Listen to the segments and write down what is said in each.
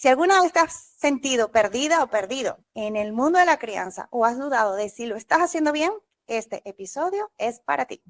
si alguna vez te has sentido perdida o perdido en el mundo de la crianza o has dudado de si lo estás haciendo bien, este episodio es para ti.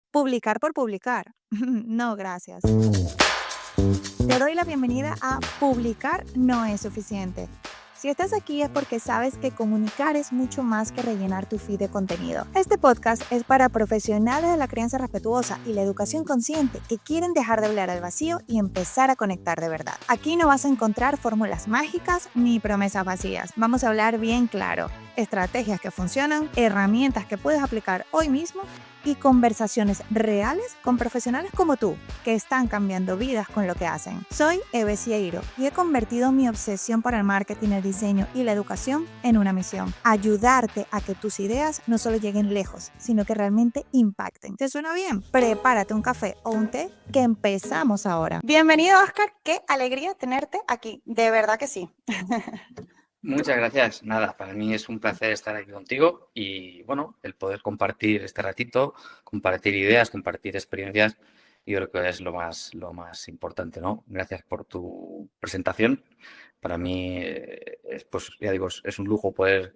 Publicar por publicar. No, gracias. Te doy la bienvenida a Publicar no es suficiente. Si estás aquí es porque sabes que comunicar es mucho más que rellenar tu feed de contenido. Este podcast es para profesionales de la crianza respetuosa y la educación consciente que quieren dejar de hablar al vacío y empezar a conectar de verdad. Aquí no vas a encontrar fórmulas mágicas ni promesas vacías. Vamos a hablar bien claro. Estrategias que funcionan, herramientas que puedes aplicar hoy mismo y conversaciones reales con profesionales como tú, que están cambiando vidas con lo que hacen. Soy Eve Cieiro y he convertido mi obsesión por el marketing, el diseño y la educación en una misión: ayudarte a que tus ideas no solo lleguen lejos, sino que realmente impacten. ¿Te suena bien? Prepárate un café o un té, que empezamos ahora. Bienvenido, Oscar. Qué alegría tenerte aquí. De verdad que sí. Muchas gracias. Nada, para mí es un placer estar aquí contigo y, bueno, el poder compartir este ratito, compartir ideas, compartir experiencias, yo creo que es lo más importante, ¿no? Gracias por tu presentación. Para mí, pues ya digo, es un lujo poder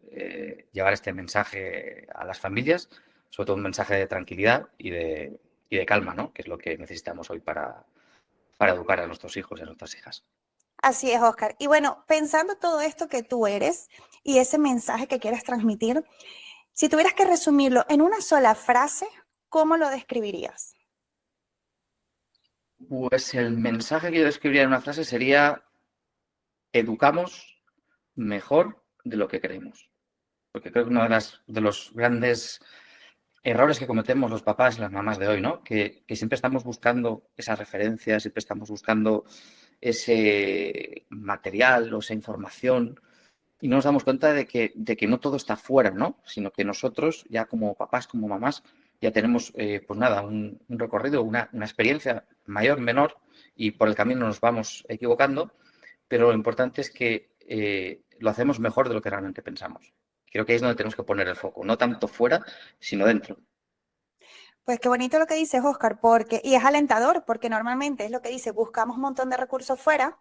llevar este mensaje a las familias, sobre todo un mensaje de tranquilidad y de calma, ¿no? Que es lo que necesitamos hoy para educar a nuestros hijos y a nuestras hijas. Así es, Oscar. Y bueno, pensando todo esto que tú eres y ese mensaje que quieres transmitir, si tuvieras que resumirlo en una sola frase, ¿cómo lo describirías? Pues el mensaje que yo describiría en una frase sería: educamos mejor de lo que creemos. Porque creo que uno de los grandes errores que cometemos los papás y las mamás de hoy, ¿no? Que siempre estamos buscando esas referencias, siempre estamos buscando ese material o esa información y no nos damos cuenta de que no todo está fuera, ¿no? Sino que nosotros, ya como papás, como mamás, ya tenemos, pues nada, un recorrido, una experiencia mayor, menor, y por el camino nos vamos equivocando, pero lo importante es que lo hacemos mejor de lo que realmente pensamos. Creo que ahí es donde tenemos que poner el foco, no tanto fuera, sino dentro. Pues qué bonito lo que dices, Oscar, y es alentador, porque normalmente es lo que dice, buscamos un montón de recursos fuera,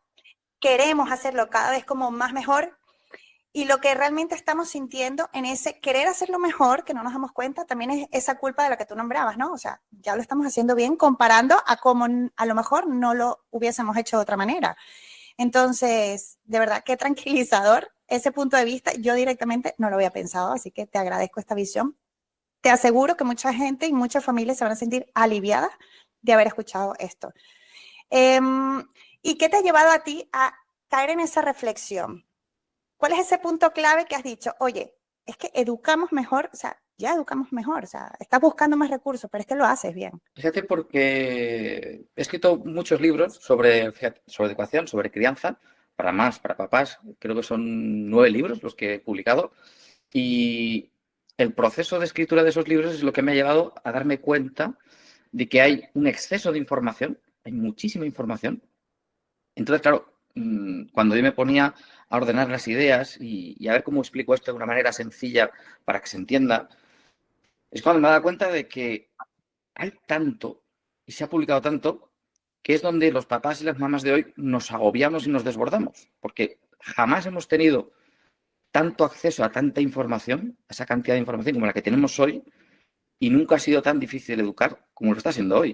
queremos hacerlo cada vez como más mejor, y lo que realmente estamos sintiendo en ese querer hacerlo mejor, que no nos damos cuenta, también es esa culpa de la que tú nombrabas, ¿no? O sea, ya lo estamos haciendo bien comparando a como a lo mejor no lo hubiésemos hecho de otra manera. Entonces, de verdad, qué tranquilizador ese punto de vista. Yo directamente no lo había pensado, así que te agradezco esta visión. Te aseguro que mucha gente y muchas familias se van a sentir aliviadas de haber escuchado esto. ¿Y qué te ha llevado a ti a caer en esa reflexión? ¿Cuál es ese punto clave que has dicho? Oye, es que educamos mejor, o sea, ya educamos mejor, o sea, estás buscando más recursos, pero es que lo haces bien. Fíjate, porque he escrito muchos libros sobre educación, sobre crianza, para más, para papás. Creo que son 9 libros los que he publicado. Y el proceso de escritura de esos libros es lo que me ha llevado a darme cuenta de que hay un exceso de información, hay muchísima información. Entonces, claro, cuando yo me ponía a ordenar las ideas y a ver cómo explico esto de una manera sencilla para que se entienda, es cuando me he dado cuenta de que hay tanto y se ha publicado tanto que es donde los papás y las mamás de hoy nos agobiamos y nos desbordamos, porque jamás hemos tenido tanto acceso a tanta información, a esa cantidad de información como la que tenemos hoy, y nunca ha sido tan difícil educar como lo está siendo hoy.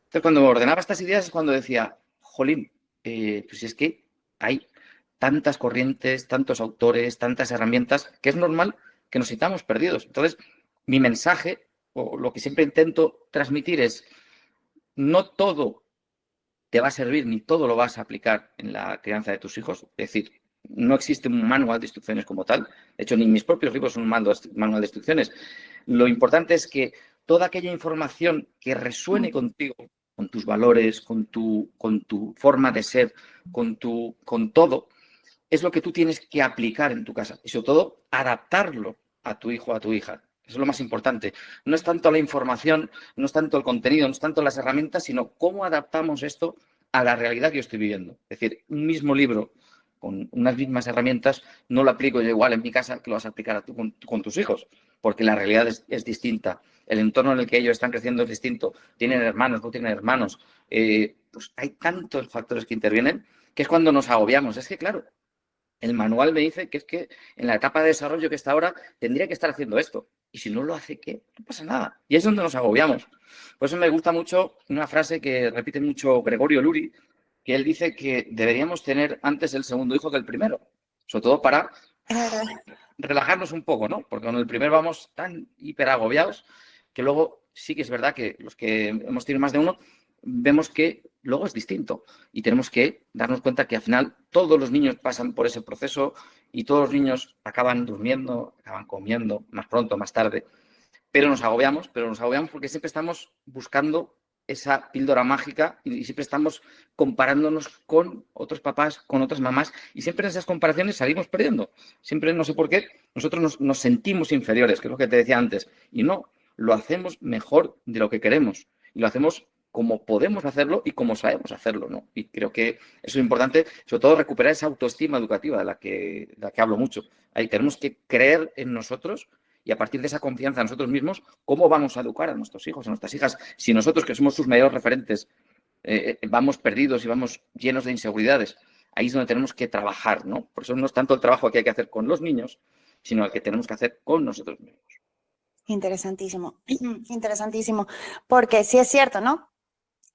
Entonces, cuando ordenaba estas ideas es cuando decía, jolín, pues es que hay tantas corrientes, tantos autores, tantas herramientas, que es normal que nos sintamos perdidos. Entonces, mi mensaje, o lo que siempre intento transmitir es: no todo te va a servir ni todo lo vas a aplicar en la crianza de tus hijos. Es decir, no existe un manual de instrucciones como tal. De hecho, ni mis propios libros son un manual de instrucciones. Lo importante es que toda aquella información que resuene contigo, con tus valores, con tu forma de ser, con todo, es lo que tú tienes que aplicar en tu casa. Y sobre todo, adaptarlo a tu hijo o a tu hija. Eso es lo más importante. No es tanto la información, no es tanto el contenido, no es tanto las herramientas, sino cómo adaptamos esto a la realidad que yo estoy viviendo. Es decir, un mismo libro con unas mismas herramientas no lo aplico yo igual en mi casa que lo vas a aplicar con tus hijos, porque la realidad es distinta. El entorno en el que ellos están creciendo es distinto. Tienen hermanos, no tienen hermanos. Pues hay tantos factores que intervienen que es cuando nos agobiamos. Es que, claro, el manual me dice que es que en la etapa de desarrollo que está ahora tendría que estar haciendo esto. Y si no lo hace, ¿qué? No pasa nada. Y es donde nos agobiamos. Por eso me gusta mucho una frase que repite mucho Gregorio Luri, que él dice que deberíamos tener antes el segundo hijo que el primero. Sobre todo para Es verdad. relajarnos un poco, ¿no? Porque con el primero vamos tan hiper agobiados que luego sí que es verdad que los que hemos tenido más de uno vemos que luego es distinto y tenemos que darnos cuenta que al final todos los niños pasan por ese proceso y todos los niños acaban durmiendo, acaban comiendo más pronto, más tarde, pero nos agobiamos porque siempre estamos buscando esa píldora mágica y siempre estamos comparándonos con otros papás, con otras mamás y siempre en esas comparaciones salimos perdiendo. Siempre, no sé por qué, nosotros nos sentimos inferiores, que es lo que te decía antes, y no, lo hacemos mejor de lo que queremos y lo hacemos como podemos hacerlo y como sabemos hacerlo, ¿no? Y creo que eso es importante, sobre todo recuperar esa autoestima educativa de la que hablo mucho. Ahí tenemos que creer en nosotros y a partir de esa confianza en nosotros mismos, ¿cómo vamos a educar a nuestros hijos, a nuestras hijas? Si nosotros, que somos sus mayores referentes, vamos perdidos y vamos llenos de inseguridades, ahí es donde tenemos que trabajar, ¿no? Por eso no es tanto el trabajo que hay que hacer con los niños, sino el que tenemos que hacer con nosotros mismos. Interesantísimo, interesantísimo. Porque sí es cierto, ¿no?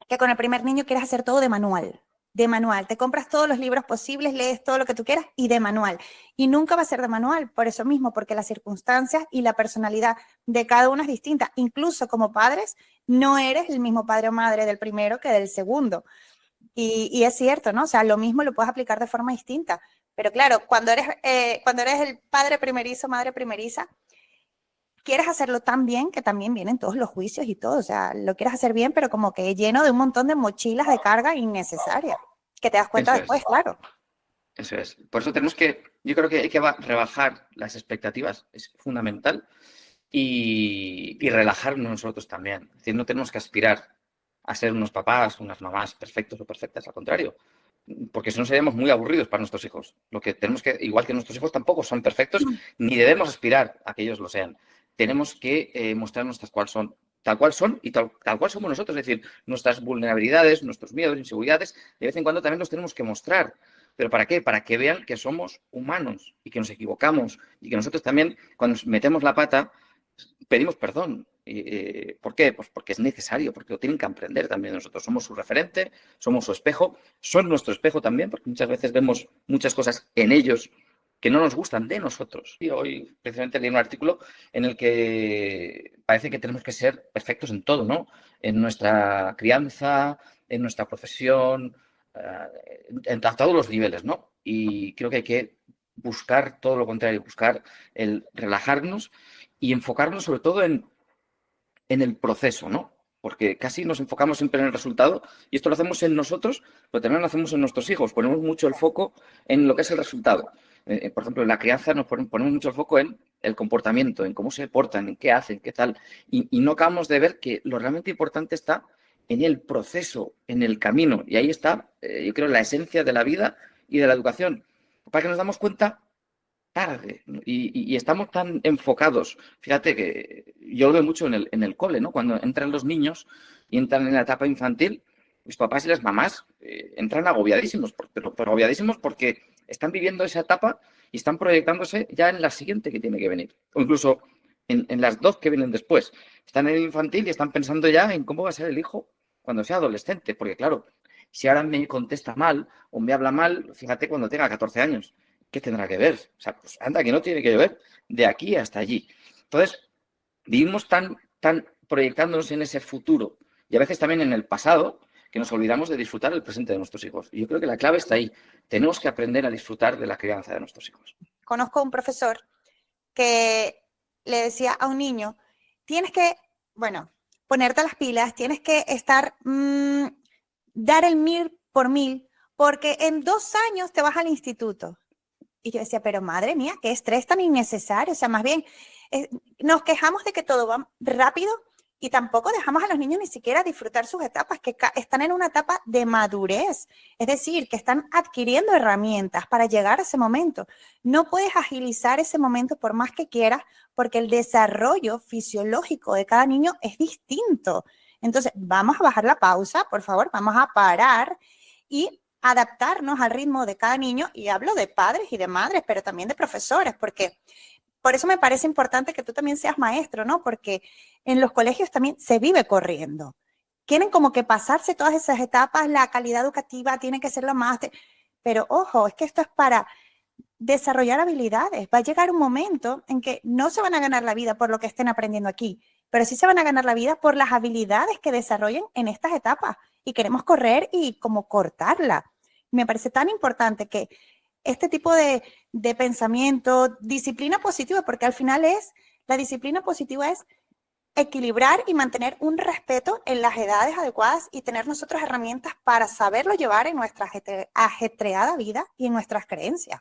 Que con el primer niño quieres hacer todo de manual. De manual. Te compras todos los libros posibles, lees todo lo que tú quieras y de manual. Y nunca va a ser de manual, por eso mismo, porque las circunstancias y la personalidad de cada uno es distinta. Incluso como padres, no eres el mismo padre o madre del primero que del segundo. Y es cierto, ¿no? O sea, lo mismo lo puedes aplicar de forma distinta. Pero claro, cuando eres el padre primerizo, madre primeriza, quieres hacerlo tan bien que también vienen todos los juicios y todo. O sea, lo quieres hacer bien, pero como que lleno de un montón de mochilas de carga innecesaria, que te das cuenta Eso después, es. claro. Eso es. Por eso tenemos que, yo creo que hay que rebajar las expectativas, es fundamental, y relajarnos nosotros también. Es decir, no tenemos que aspirar a ser unos papás, unas mamás perfectos o perfectas, al contrario, porque si no seríamos muy aburridos para nuestros hijos. Lo que tenemos que, igual que nuestros hijos tampoco son perfectos, ni debemos aspirar a que ellos lo sean. Tenemos que mostrarnos tal cual son y tal cual somos nosotros. Es decir, nuestras vulnerabilidades, nuestros miedos, inseguridades, de vez en cuando también los tenemos que mostrar. ¿Pero para qué? Para que vean que somos humanos y que nos equivocamos y que nosotros también, cuando nos metemos la pata, pedimos perdón. ¿Por qué? Pues porque es necesario, porque lo tienen que aprender también nosotros. Somos su referente, somos su espejo, son nuestro espejo también, porque muchas veces vemos muchas cosas en ellos que no nos gustan de nosotros. Y hoy precisamente leí un artículo en el que parece que tenemos que ser perfectos en todo, ¿no? En nuestra crianza, en nuestra profesión, en todos los niveles, ¿no? Y creo que hay que buscar todo lo contrario, buscar el relajarnos y enfocarnos sobre todo en el proceso, ¿no? Porque casi nos enfocamos siempre en el resultado y esto lo hacemos en nosotros, pero también lo hacemos en nuestros hijos. Ponemos mucho el foco en lo que es el resultado. Por ejemplo, en la crianza nos ponemos mucho el foco en el comportamiento, en cómo se portan, en qué hacen, qué tal. Y no acabamos de ver que lo realmente importante está en el proceso, en el camino. Y ahí está, yo creo, la esencia de la vida y de la educación. Para que nos damos cuenta tarde y estamos tan enfocados. Fíjate que yo lo veo mucho en el cole, ¿no? Cuando entran los niños y entran en la etapa infantil, los papás y las mamás entran agobiadísimos, pero agobiadísimos porque están viviendo esa etapa y están proyectándose ya en la siguiente que tiene que venir. O incluso en las dos que vienen después. Están en el infantil y están pensando ya en cómo va a ser el hijo cuando sea adolescente. Porque claro, si ahora me contesta mal o me habla mal, fíjate cuando tenga 14 años. ¿Qué tendrá que ver? O sea, pues anda, que no tiene que ver de aquí hasta allí. Entonces, vivimos tan proyectándonos en ese futuro y a veces también en el pasado que nos olvidamos de disfrutar el presente de nuestros hijos. Y yo creo que la clave está ahí. Tenemos que aprender a disfrutar de la crianza de nuestros hijos. Conozco a un profesor que le decía a un niño, tienes que, bueno, ponerte las pilas, tienes que estar, dar el 1000 por 1000, porque en 2 años te vas al instituto. Y yo decía, pero madre mía, qué estrés tan innecesario. O sea, más bien, nos quejamos de que todo va rápido y tampoco dejamos a los niños ni siquiera disfrutar sus etapas, que están en una etapa de madurez. Es decir, que están adquiriendo herramientas para llegar a ese momento. No puedes agilizar ese momento por más que quieras, porque el desarrollo fisiológico de cada niño es distinto. Entonces, vamos a bajar la pausa, por favor, vamos a parar y adaptarnos al ritmo de cada niño, y hablo de padres y de madres, pero también de profesores, porque por eso me parece importante que tú también seas maestro, ¿no? Porque en los colegios también se vive corriendo. Quieren como que pasarse todas esas etapas, la calidad educativa tiene que ser lo más... Pero ojo, es que esto es para desarrollar habilidades. Va a llegar un momento en que no se van a ganar la vida por lo que estén aprendiendo aquí, pero sí se van a ganar la vida por las habilidades que desarrollen en estas etapas. Y queremos correr y como cortarla. Me parece tan importante que este tipo de pensamiento, disciplina positiva, porque al final la disciplina positiva es equilibrar y mantener un respeto en las edades adecuadas y tener nosotros herramientas para saberlo llevar en nuestra ajetreada vida y en nuestras creencias.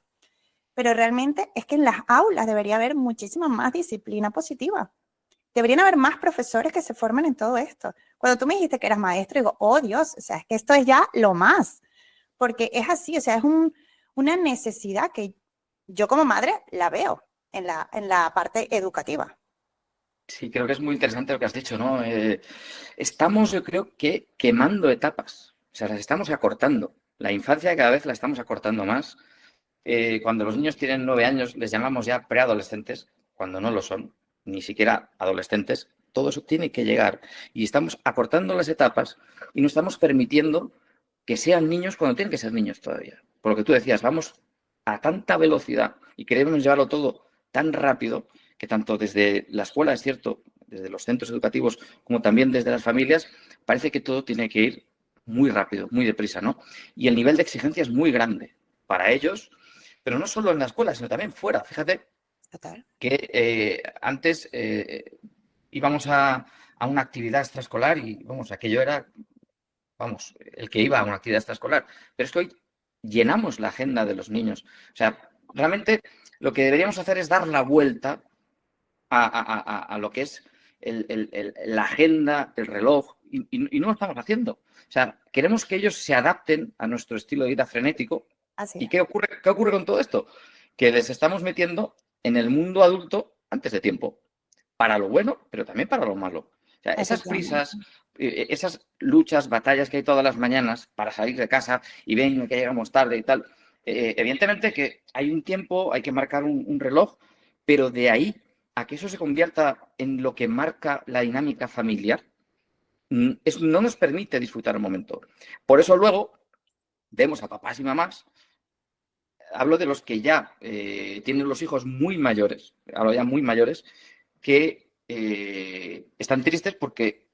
Pero realmente es que en las aulas debería haber muchísima más disciplina positiva. Deberían haber más profesores que se formen en todo esto. Cuando tú me dijiste que eras maestro, digo, oh Dios, o sea, es que esto es ya lo más. Porque es así, o sea, es una necesidad que yo como madre la veo en la parte educativa. Sí, creo que es muy interesante lo que has dicho, ¿no? Estamos, yo creo que quemando etapas, o sea, las estamos acortando. La infancia cada vez la estamos acortando más. Cuando los niños tienen 9 años, les llamamos ya preadolescentes, cuando no lo son, ni siquiera adolescentes. Todo eso tiene que llegar. Y estamos acortando las etapas y no estamos permitiendo que sean niños cuando tienen que ser niños todavía. Por lo que tú decías, vamos a tanta velocidad y queremos llevarlo todo tan rápido que tanto desde la escuela, es cierto, desde los centros educativos, como también desde las familias, parece que todo tiene que ir muy rápido, muy deprisa, ¿no? Y el nivel de exigencia es muy grande para ellos, pero no solo en la escuela, sino también fuera. Fíjate Total. que antes íbamos a una actividad extraescolar y, vamos, aquello era, vamos, el que iba a una actividad extraescolar. Pero es que hoy llenamos la agenda de los niños. O sea, realmente lo que deberíamos hacer es dar la vuelta a lo que es la agenda, el reloj, y no lo estamos haciendo. O sea, queremos que ellos se adapten a nuestro estilo de vida frenético. Así ¿Y es. qué ocurre con todo esto? Que les estamos metiendo en el mundo adulto antes de tiempo, para lo bueno, pero también para lo malo. O sea, esas Efectivamente. prisas, esas luchas, batallas que hay todas las mañanas para salir de casa y ven que llegamos tarde y tal, evidentemente que hay un tiempo, hay que marcar un reloj, pero de ahí a que eso se convierta en lo que marca la dinámica familiar, no nos permite disfrutar el momento. Por eso luego vemos a papás y mamás, hablo de los que ya tienen los hijos muy mayores, hablo ya muy mayores, que están tristes porque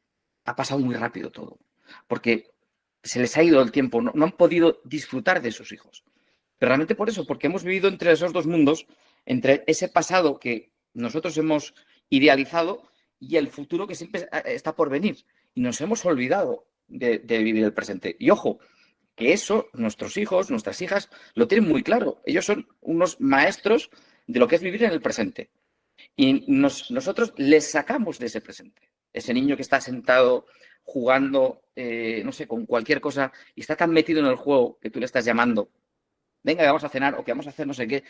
ha pasado muy rápido todo, porque se les ha ido el tiempo, no han podido disfrutar de sus hijos. Pero realmente por eso, porque hemos vivido entre esos dos mundos, entre ese pasado que nosotros hemos idealizado y el futuro que siempre está por venir. Y nos hemos olvidado de vivir el presente. Y ojo, que eso nuestros hijos, nuestras hijas, lo tienen muy claro. Ellos son unos maestros de lo que es vivir en el presente. Y nosotros les sacamos de ese presente. Ese niño que está sentado jugando, no sé, con cualquier cosa y está tan metido en el juego que tú le estás llamando, venga, vamos a cenar o que vamos a hacer no sé qué,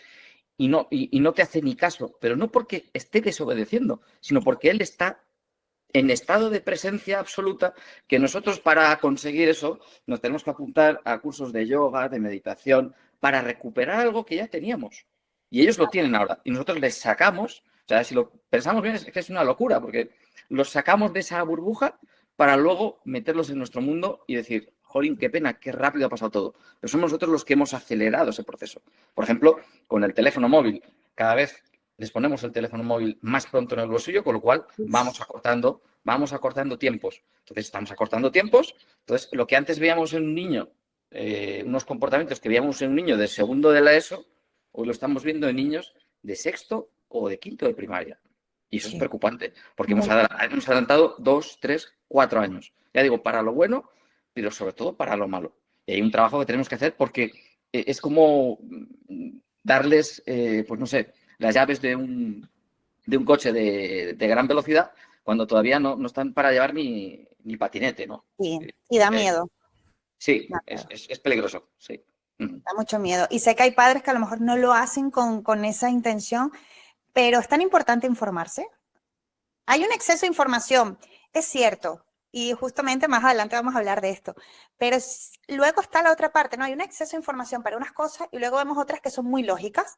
y no te hace ni caso, pero no porque esté desobedeciendo, sino porque él está en estado de presencia absoluta, que nosotros para conseguir eso nos tenemos que apuntar a cursos de yoga, de meditación, para recuperar algo que ya teníamos. Y ellos lo tienen ahora. Y nosotros les sacamos, o sea, si lo pensamos bien, es que es una locura, porque los sacamos de esa burbuja para luego meterlos en nuestro mundo y decir, jolín, qué pena, qué rápido ha pasado todo. Pero somos nosotros los que hemos acelerado ese proceso. Por ejemplo, con el teléfono móvil, cada vez les ponemos el teléfono móvil más pronto en el bolsillo, con lo cual vamos acortando tiempos. Entonces, estamos acortando tiempos. Entonces, lo que antes veíamos en un niño, unos comportamientos que veíamos en un niño de segundo de la ESO, hoy lo estamos viendo en niños de sexto o de quinto de primaria. Y eso es Sí. preocupante, porque hemos Muy adelantado 2, 3, 4 años. Ya digo, para lo bueno, pero sobre todo para lo malo. Y hay un trabajo que tenemos que hacer porque es como darles, pues no sé, las llaves de un coche de gran velocidad cuando todavía no están para llevar ni patinete, ¿no? bien. Y da Eh, miedo. sí, Da miedo. es peligroso, sí. Ujú. Da mucho miedo. Y sé que hay padres que a lo mejor no lo hacen con esa intención, pero es tan importante informarse. Hay un exceso de información, es cierto, Y justamente más adelante vamos a hablar de esto. Pero luego está la otra parte, ¿no? Hay un exceso de información para unas cosas y luego vemos otras que son muy lógicas.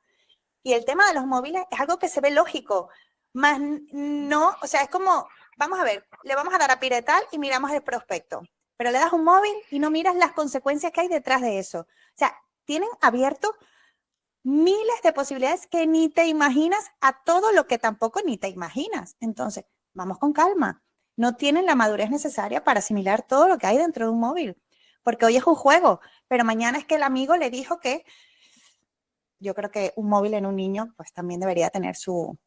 Y el tema de los móviles es algo que se ve lógico, más no, o sea, es como, vamos a ver, le vamos a dar a piretal y miramos el prospecto, pero le das un móvil y no miras las consecuencias que hay detrás de eso. O sea, tienen abierto miles de posibilidades que ni te imaginas a todo lo que tampoco ni te imaginas. Entonces, vamos con calma. No tienen la madurez necesaria para asimilar todo lo que hay dentro de un móvil, porque hoy es un juego, pero mañana es que el amigo le dijo que yo creo que un móvil en un niño pues también debería tener su...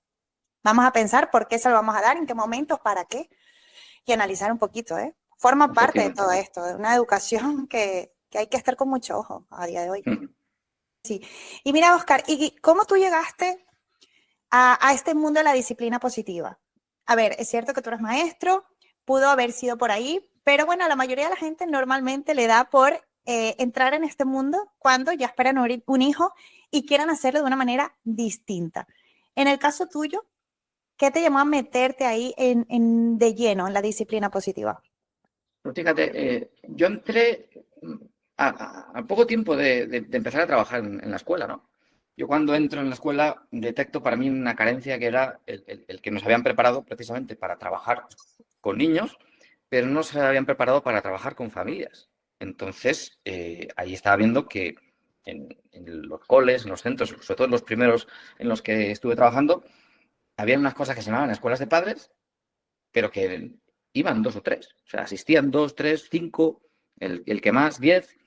Vamos a pensar por qué se lo vamos a dar, en qué momentos, para qué, y analizar un poquito, ¿eh? Forma parte de todo esto, de una educación que hay que estar con mucho ojo a día de hoy. Sí. Y mira, Oscar, ¿y cómo tú llegaste a este mundo de la disciplina positiva? A ver, es cierto que tú eres maestro, pudo haber sido por ahí, pero bueno, la mayoría de la gente normalmente le da por entrar en este mundo cuando ya esperan un hijo y quieran hacerlo de una manera distinta. En el caso tuyo, ¿qué te llamó a meterte ahí de lleno en la disciplina positiva? Pues fíjate, yo entré a poco tiempo de empezar a trabajar en la escuela, ¿no? Yo cuando entro en la escuela detecto para mí una carencia que era el que nos habían preparado precisamente para trabajar con niños, pero no se habían preparado para trabajar con familias. Entonces, ahí estaba viendo que en los coles, en los centros, sobre todo en los primeros en los que estuve trabajando, había unas cosas que se llamaban escuelas de padres, pero que iban dos o tres. O sea, asistían dos, tres, cinco, el que más, 10.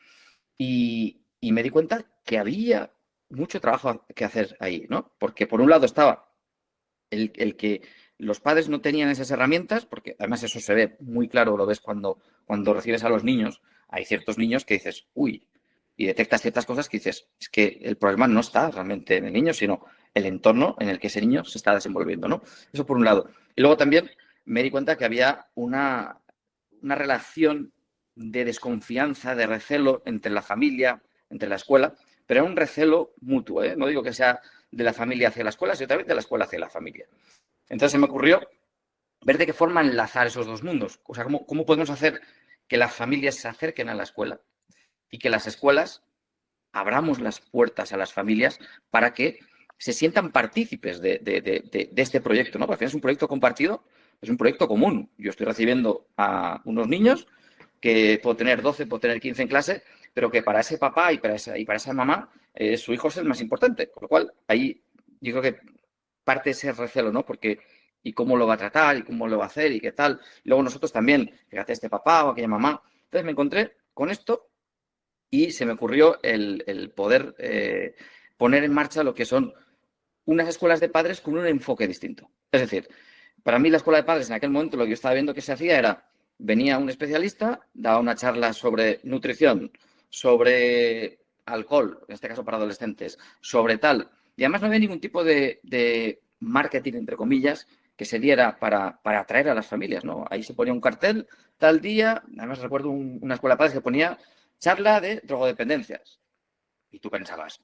Y me di cuenta que había mucho trabajo que hacer ahí, ¿no? Porque por un lado estaba el que los padres no tenían esas herramientas, porque además eso se ve muy claro, lo ves cuando recibes a los niños. Hay ciertos niños que dices, uy, y detectas ciertas cosas que dices, es que el problema no está realmente en el niño, sino el entorno en el que ese niño se está desenvolviendo, ¿no? Eso por un lado. Y luego también me di cuenta que había una relación de desconfianza, de recelo entre la familia, entre la escuela, pero era un recelo mutuo, ¿eh? No digo que sea de la familia hacia la escuela, sino también de la escuela hacia la familia. Entonces se me ocurrió ver de qué forma enlazar esos dos mundos. O sea, cómo podemos hacer que las familias se acerquen a la escuela y que las escuelas abramos las puertas a las familias para que se sientan partícipes de este proyecto, ¿no? Porque al final es un proyecto compartido, es un proyecto común. Yo estoy recibiendo a unos niños que puedo tener 12, puedo tener 15 en clase, pero que para ese papá y para esa mamá, su hijo es el más importante. Con lo cual, ahí yo creo que parte ese recelo, ¿no? Porque y cómo lo va a tratar y cómo lo va a hacer y qué tal. Y luego nosotros también, fíjate, este papá o aquella mamá. Entonces me encontré con esto y se me ocurrió el poder poner en marcha lo que son unas escuelas de padres con un enfoque distinto. Es decir, para mí la escuela de padres en aquel momento lo que yo estaba viendo que se hacía era, venía un especialista, daba una charla sobre nutrición, sobre alcohol, en este caso para adolescentes, sobre tal. Y además no había ningún tipo de marketing, entre comillas, que se diera para atraer a las familias, ¿no? Ahí se ponía un cartel, tal día, además recuerdo una escuela de padres que ponía charla de drogodependencias. Y tú pensabas,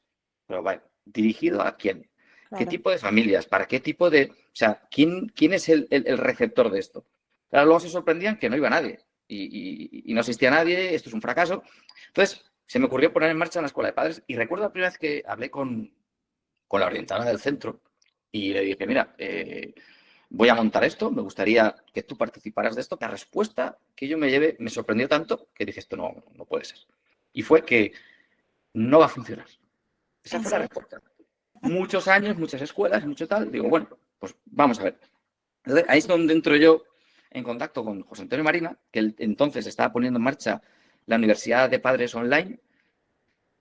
pero vale, ¿dirigido a quién? ¿Qué Claro. tipo de familias? ¿Para qué tipo de...? O sea, ¿quién es el receptor de esto? Claro, luego se sorprendían que no iba nadie. Y no asistía nadie, esto es un fracaso. Entonces, se me ocurrió poner en marcha una escuela de padres y recuerdo la primera vez que hablé con la orientadora del centro y le dije, mira, voy a montar esto, me gustaría que tú participaras de esto. La respuesta que yo me llevé me sorprendió tanto que dije, esto no puede ser. Y fue que no va a funcionar. Esa ¿En fue la serio? respuesta. Muchos años, muchas escuelas, mucho tal. Digo, bueno, pues vamos a ver. Entonces, ahí es donde entro yo en contacto con José Antonio Marina, que él entonces estaba poniendo en marcha la Universidad de Padres Online,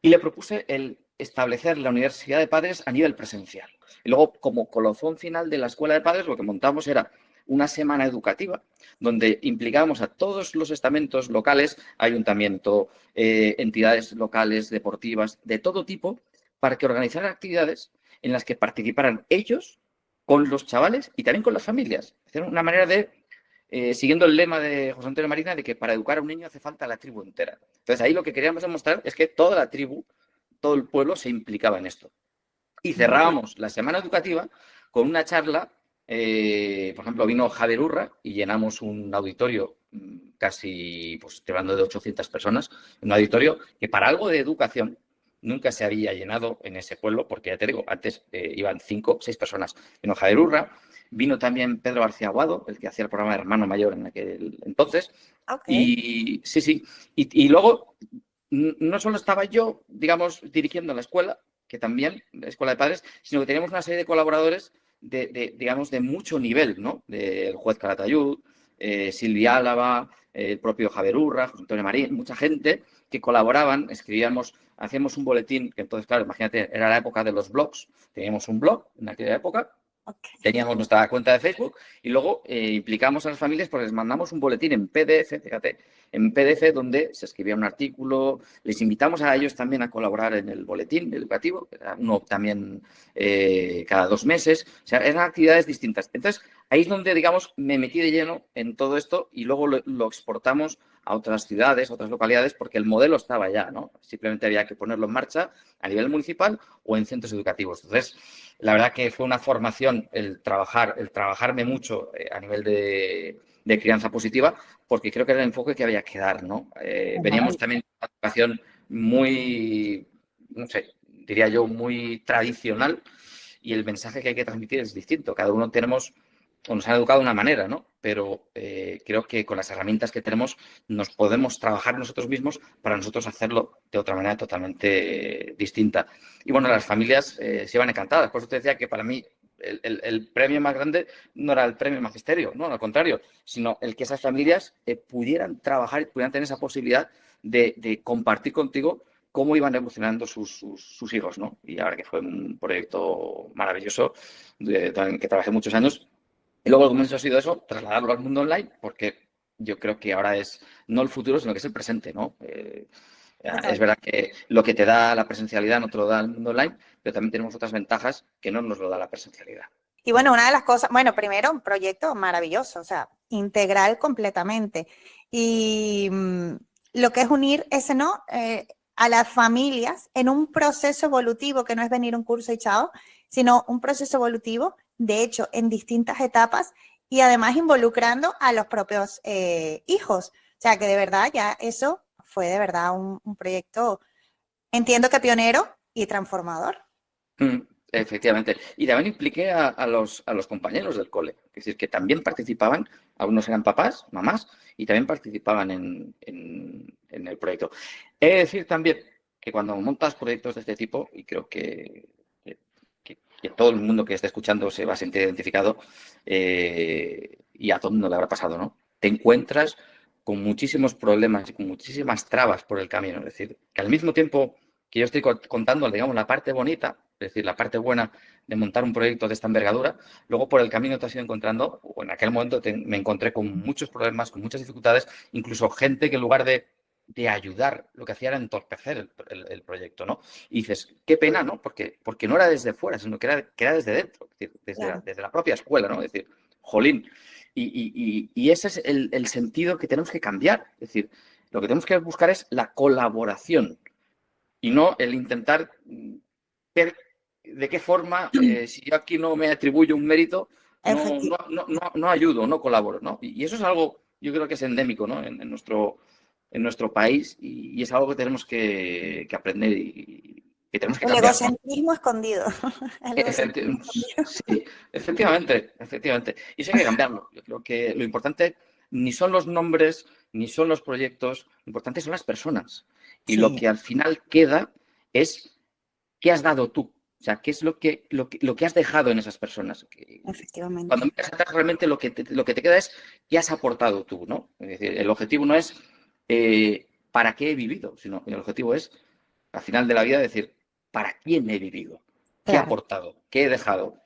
y le propuse el establecer la Universidad de Padres a nivel presencial. Y luego, como colofón final de la Escuela de Padres, lo que montamos era una semana educativa donde implicábamos a todos los estamentos locales, ayuntamiento, entidades locales, deportivas, de todo tipo, para que organizaran actividades en las que participaran ellos con los chavales y también con las familias. Es una manera de, siguiendo el lema de José Antonio Marina, de que para educar a un niño hace falta la tribu entera. Entonces ahí lo que queríamos demostrar es que toda la tribu, todo el pueblo se implicaba en esto. Y cerrábamos la semana educativa con una charla, por ejemplo, vino Javier Urra y llenamos un auditorio casi, pues estoy hablando de 800 personas, en un auditorio que para algo de educación nunca se había llenado en ese pueblo, porque ya te digo, antes iban 5 o 6 personas. Vino Javier Urra, vino también Pedro García Aguado, el que hacía el programa de Hermano Mayor en aquel entonces. Okay. Y sí. Y luego, no solo estaba yo, digamos, dirigiendo la escuela, que también, la escuela de padres, sino que teníamos una serie de colaboradores digamos, de mucho nivel, ¿no? Del juez Calatayud, Silvia Álava, el propio Javier Urra, José Antonio Marín, mucha gente que colaboraban, escribíamos, hacíamos un boletín, que entonces, claro, imagínate, era la época de los blogs, teníamos un blog en aquella época, teníamos nuestra cuenta de Facebook y luego implicamos a las familias porque les mandamos un boletín en PDF, fíjate, en PDF donde se escribía un artículo, les invitamos a ellos también a colaborar en el boletín educativo, uno también cada 2 meses, o sea, eran actividades distintas. Entonces, ahí es donde, digamos, me metí de lleno en todo esto y luego lo exportamos a otras ciudades, a otras localidades, porque el modelo estaba ya, ¿no? Simplemente había que ponerlo en marcha a nivel municipal o en centros educativos. Entonces, la verdad que fue una formación el trabajarme mucho a nivel de crianza positiva, porque creo que era el enfoque que había que dar, ¿no? Veníamos también de una educación muy, no sé, diría yo, muy tradicional y el mensaje que hay que transmitir es distinto. Cada uno tenemos, o nos han educado de una manera, ¿no? Pero creo que con las herramientas que tenemos nos podemos trabajar nosotros mismos para nosotros hacerlo de otra manera totalmente distinta. Y bueno, las familias se iban encantadas. Por eso te decía que para mí el premio más grande no era el premio magisterio, no, al contrario, sino el que esas familias pudieran trabajar y pudieran tener esa posibilidad de compartir contigo cómo iban evolucionando sus hijos, ¿no? Y ahora que fue un proyecto maravilloso, que trabajé muchos años. Y luego lo que ha sido eso, trasladarlo al mundo online, porque yo creo que ahora es no el futuro, sino que es el presente, ¿no? Es verdad que lo que te da la presencialidad no te lo da el mundo online, pero también tenemos otras ventajas que no nos lo da la presencialidad. Y bueno, una de las cosas, bueno, primero un proyecto maravilloso, o sea, integral completamente. Y lo que es unir ese, ¿no? A las familias en un proceso evolutivo que no es venir un curso y chao, sino un proceso evolutivo, de hecho, en distintas etapas y además involucrando a los propios hijos. O sea, que de verdad ya eso fue de verdad un proyecto, entiendo que pionero y transformador. Efectivamente. Y también impliqué a los compañeros del cole. Es decir, que también participaban, algunos eran papás, mamás, y también participaban en el proyecto. He de decir también que cuando montas proyectos de este tipo, y creo que todo el mundo que esté escuchando se va a sentir identificado, y a todo el mundo le habrá pasado, ¿no? Te encuentras con muchísimos problemas y con muchísimas trabas por el camino. Es decir, que al mismo tiempo que yo estoy contando, digamos, la parte bonita, es decir, la parte buena de montar un proyecto de esta envergadura, luego por el camino te has ido encontrando, o en aquel momento me encontré con muchos problemas, con muchas dificultades, incluso gente que en lugar de ayudar, lo que hacía era entorpecer el proyecto, ¿no? Y dices, qué pena, ¿no? Porque no era desde fuera, sino que era desde dentro, es decir, desde la propia escuela, ¿no? Es decir, jolín. Y ese es el sentido que tenemos que cambiar. Es decir, lo que tenemos que buscar es la colaboración y no el intentar ver de qué forma, si yo aquí no me atribuyo un mérito, no ayudo, no colaboro, ¿no? Y eso es algo, yo creo que es endémico, ¿no? En nuestro país y es algo que tenemos que aprender y que tenemos que El cambiar, ¿no? egocentrismo escondido. El egocentrismo escondido. Sí, efectivamente. Y eso hay que cambiarlo. Yo creo que lo importante ni son los nombres, ni son los proyectos, lo importante son las personas. Y lo Sí, que al final queda es qué has dado tú. O sea, qué es lo que has dejado en esas personas. Cuando efectivamente. miras atrás, realmente lo que te queda es qué has aportado tú, ¿no? Es decir, el objetivo no es para qué he vivido, sino el objetivo es, al final de la vida, decir, ¿para quién he vivido? ¿Qué he Claro. aportado? ¿Qué he dejado?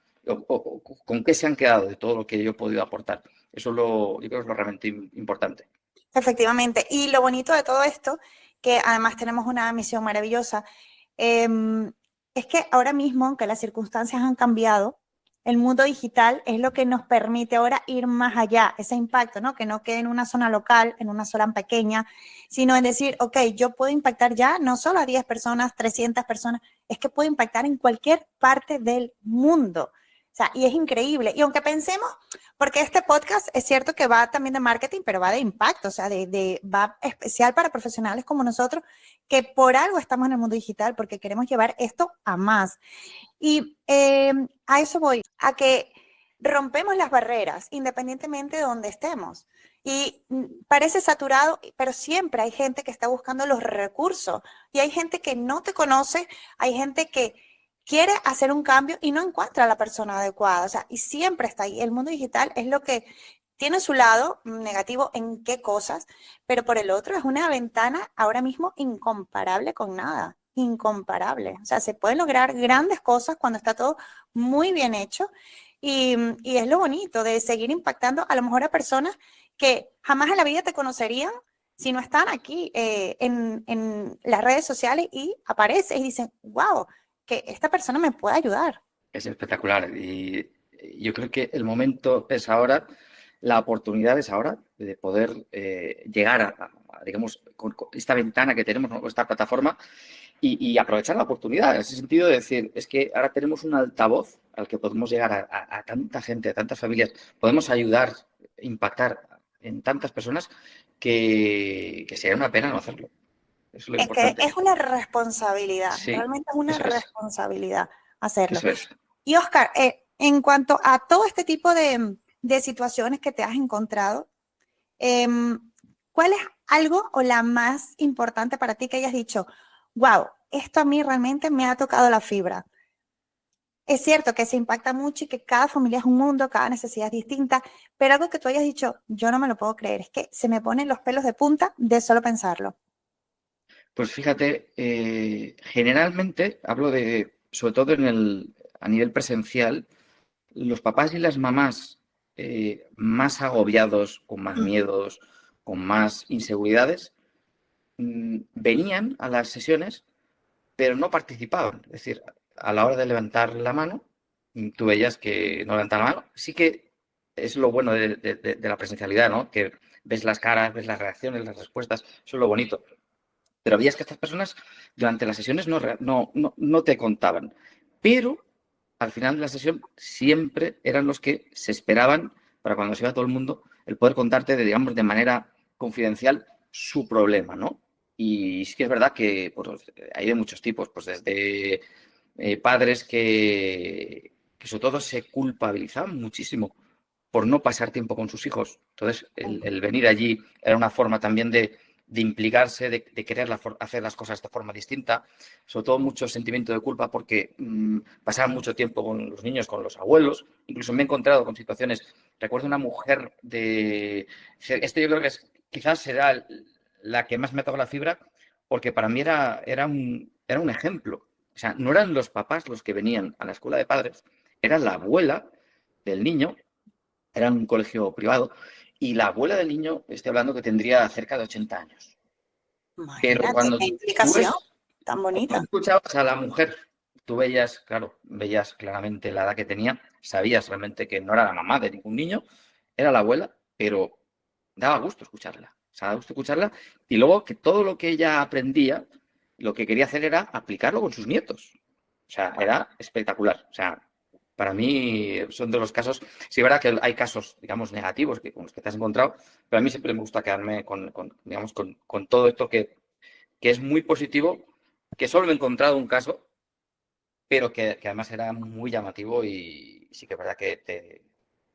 ¿Con qué se han quedado de todo lo que yo he podido aportar? Eso yo creo que es lo realmente importante. Efectivamente. Y lo bonito de todo esto, que además tenemos una misión maravillosa, es que ahora mismo, aunque las circunstancias han cambiado, el mundo digital es lo que nos permite ahora ir más allá, ese impacto, ¿no? Que no quede en una zona local, en una zona pequeña, sino en decir, ok, yo puedo impactar ya no solo a 10 personas, 300 personas, es que puedo impactar en cualquier parte del mundo. O sea, y es increíble. Y aunque pensemos, porque este podcast es cierto que va también de marketing, pero va de impacto, o sea, va especial para profesionales como nosotros, que por algo estamos en el mundo digital, porque queremos llevar esto a más. Y a eso voy, a que rompemos las barreras independientemente de donde estemos. Y parece saturado, pero siempre hay gente que está buscando los recursos y hay gente que no te conoce, hay gente que quiere hacer un cambio y no encuentra a la persona adecuada. O sea, y siempre está ahí. El mundo digital es lo que tiene su lado negativo en qué cosas, pero por el otro es una ventana ahora mismo incomparable con nada, incomparable. O sea, se pueden lograr grandes cosas cuando está todo muy bien hecho y es lo bonito de seguir impactando a lo mejor a personas que jamás en la vida te conocerían si no están aquí en las redes sociales y aparecen y dicen, wow, que esta persona me puede ayudar. Es espectacular y yo creo que el momento es ahora, la oportunidad es ahora de poder llegar digamos, con esta ventana que tenemos, ¿no? Esta plataforma y aprovechar la oportunidad, en ese sentido de decir, es que ahora tenemos un altavoz al que podemos llegar a tanta gente, a tantas familias, podemos ayudar, impactar en tantas personas que sería una pena no hacerlo. Eso es lo Es que importante. es una responsabilidad, Sí, realmente es una eso es, responsabilidad hacerlo. eso es. Y Oscar, en cuanto a todo este tipo de situaciones que te has encontrado, ¿cuál es algo o la más importante para ti que hayas dicho, wow, esto a mí realmente me ha tocado la fibra? Es cierto que se impacta mucho y que cada familia es un mundo, cada necesidad es distinta, pero algo que tú hayas dicho, yo no me lo puedo creer, es que se me ponen los pelos de punta de solo pensarlo. Pues fíjate, generalmente hablo de, sobre todo a nivel presencial, los papás y las mamás más agobiados, con más miedos, con más inseguridades, venían a las sesiones, pero no participaban. Es decir, a la hora de levantar la mano, tú veías que no levantaban la mano. Sí que es lo bueno de la presencialidad, ¿no? Que ves las caras, ves las reacciones, las respuestas, eso es lo bonito. Pero veías que estas personas durante las sesiones no te contaban. Pero al final de la sesión siempre eran los que se esperaban para cuando se iba todo el mundo el poder contarte, digamos, de manera confidencial su problema, ¿no? Y sí que es verdad que pues, hay de muchos tipos, pues desde padres que sobre todo se culpabilizaban muchísimo por no pasar tiempo con sus hijos. Entonces, el venir allí era una forma también de implicarse, de querer hacer las cosas de forma distinta, sobre todo mucho sentimiento de culpa porque pasaban mucho tiempo con los niños, con los abuelos, incluso me he encontrado con situaciones, recuerdo una mujer esto yo creo que quizás será la que más me ha tocado la fibra, porque para mí era un ejemplo. O sea, no eran los papás los que venían a la escuela de padres, era la abuela del niño, era un colegio privado, y la abuela del niño, estoy hablando que tendría cerca de 80 años. Pero Imagínate, cuando qué tú implicación ves, tan tú bonita. escuchabas a la mujer, tú veías, claro, veías claramente la edad que tenía, sabías realmente que no era la mamá de ningún niño, era la abuela, pero daba gusto escucharla. O sea, daba gusto escucharla. Y luego que todo lo que ella aprendía, lo que quería hacer era aplicarlo con sus nietos. O sea, era espectacular. O sea, para mí son de los casos, sí es verdad que hay casos, digamos, negativos con los que te has encontrado, pero a mí siempre me gusta quedarme digamos, con todo esto que es muy positivo, que solo he encontrado un caso, pero que además era muy llamativo y sí que es verdad que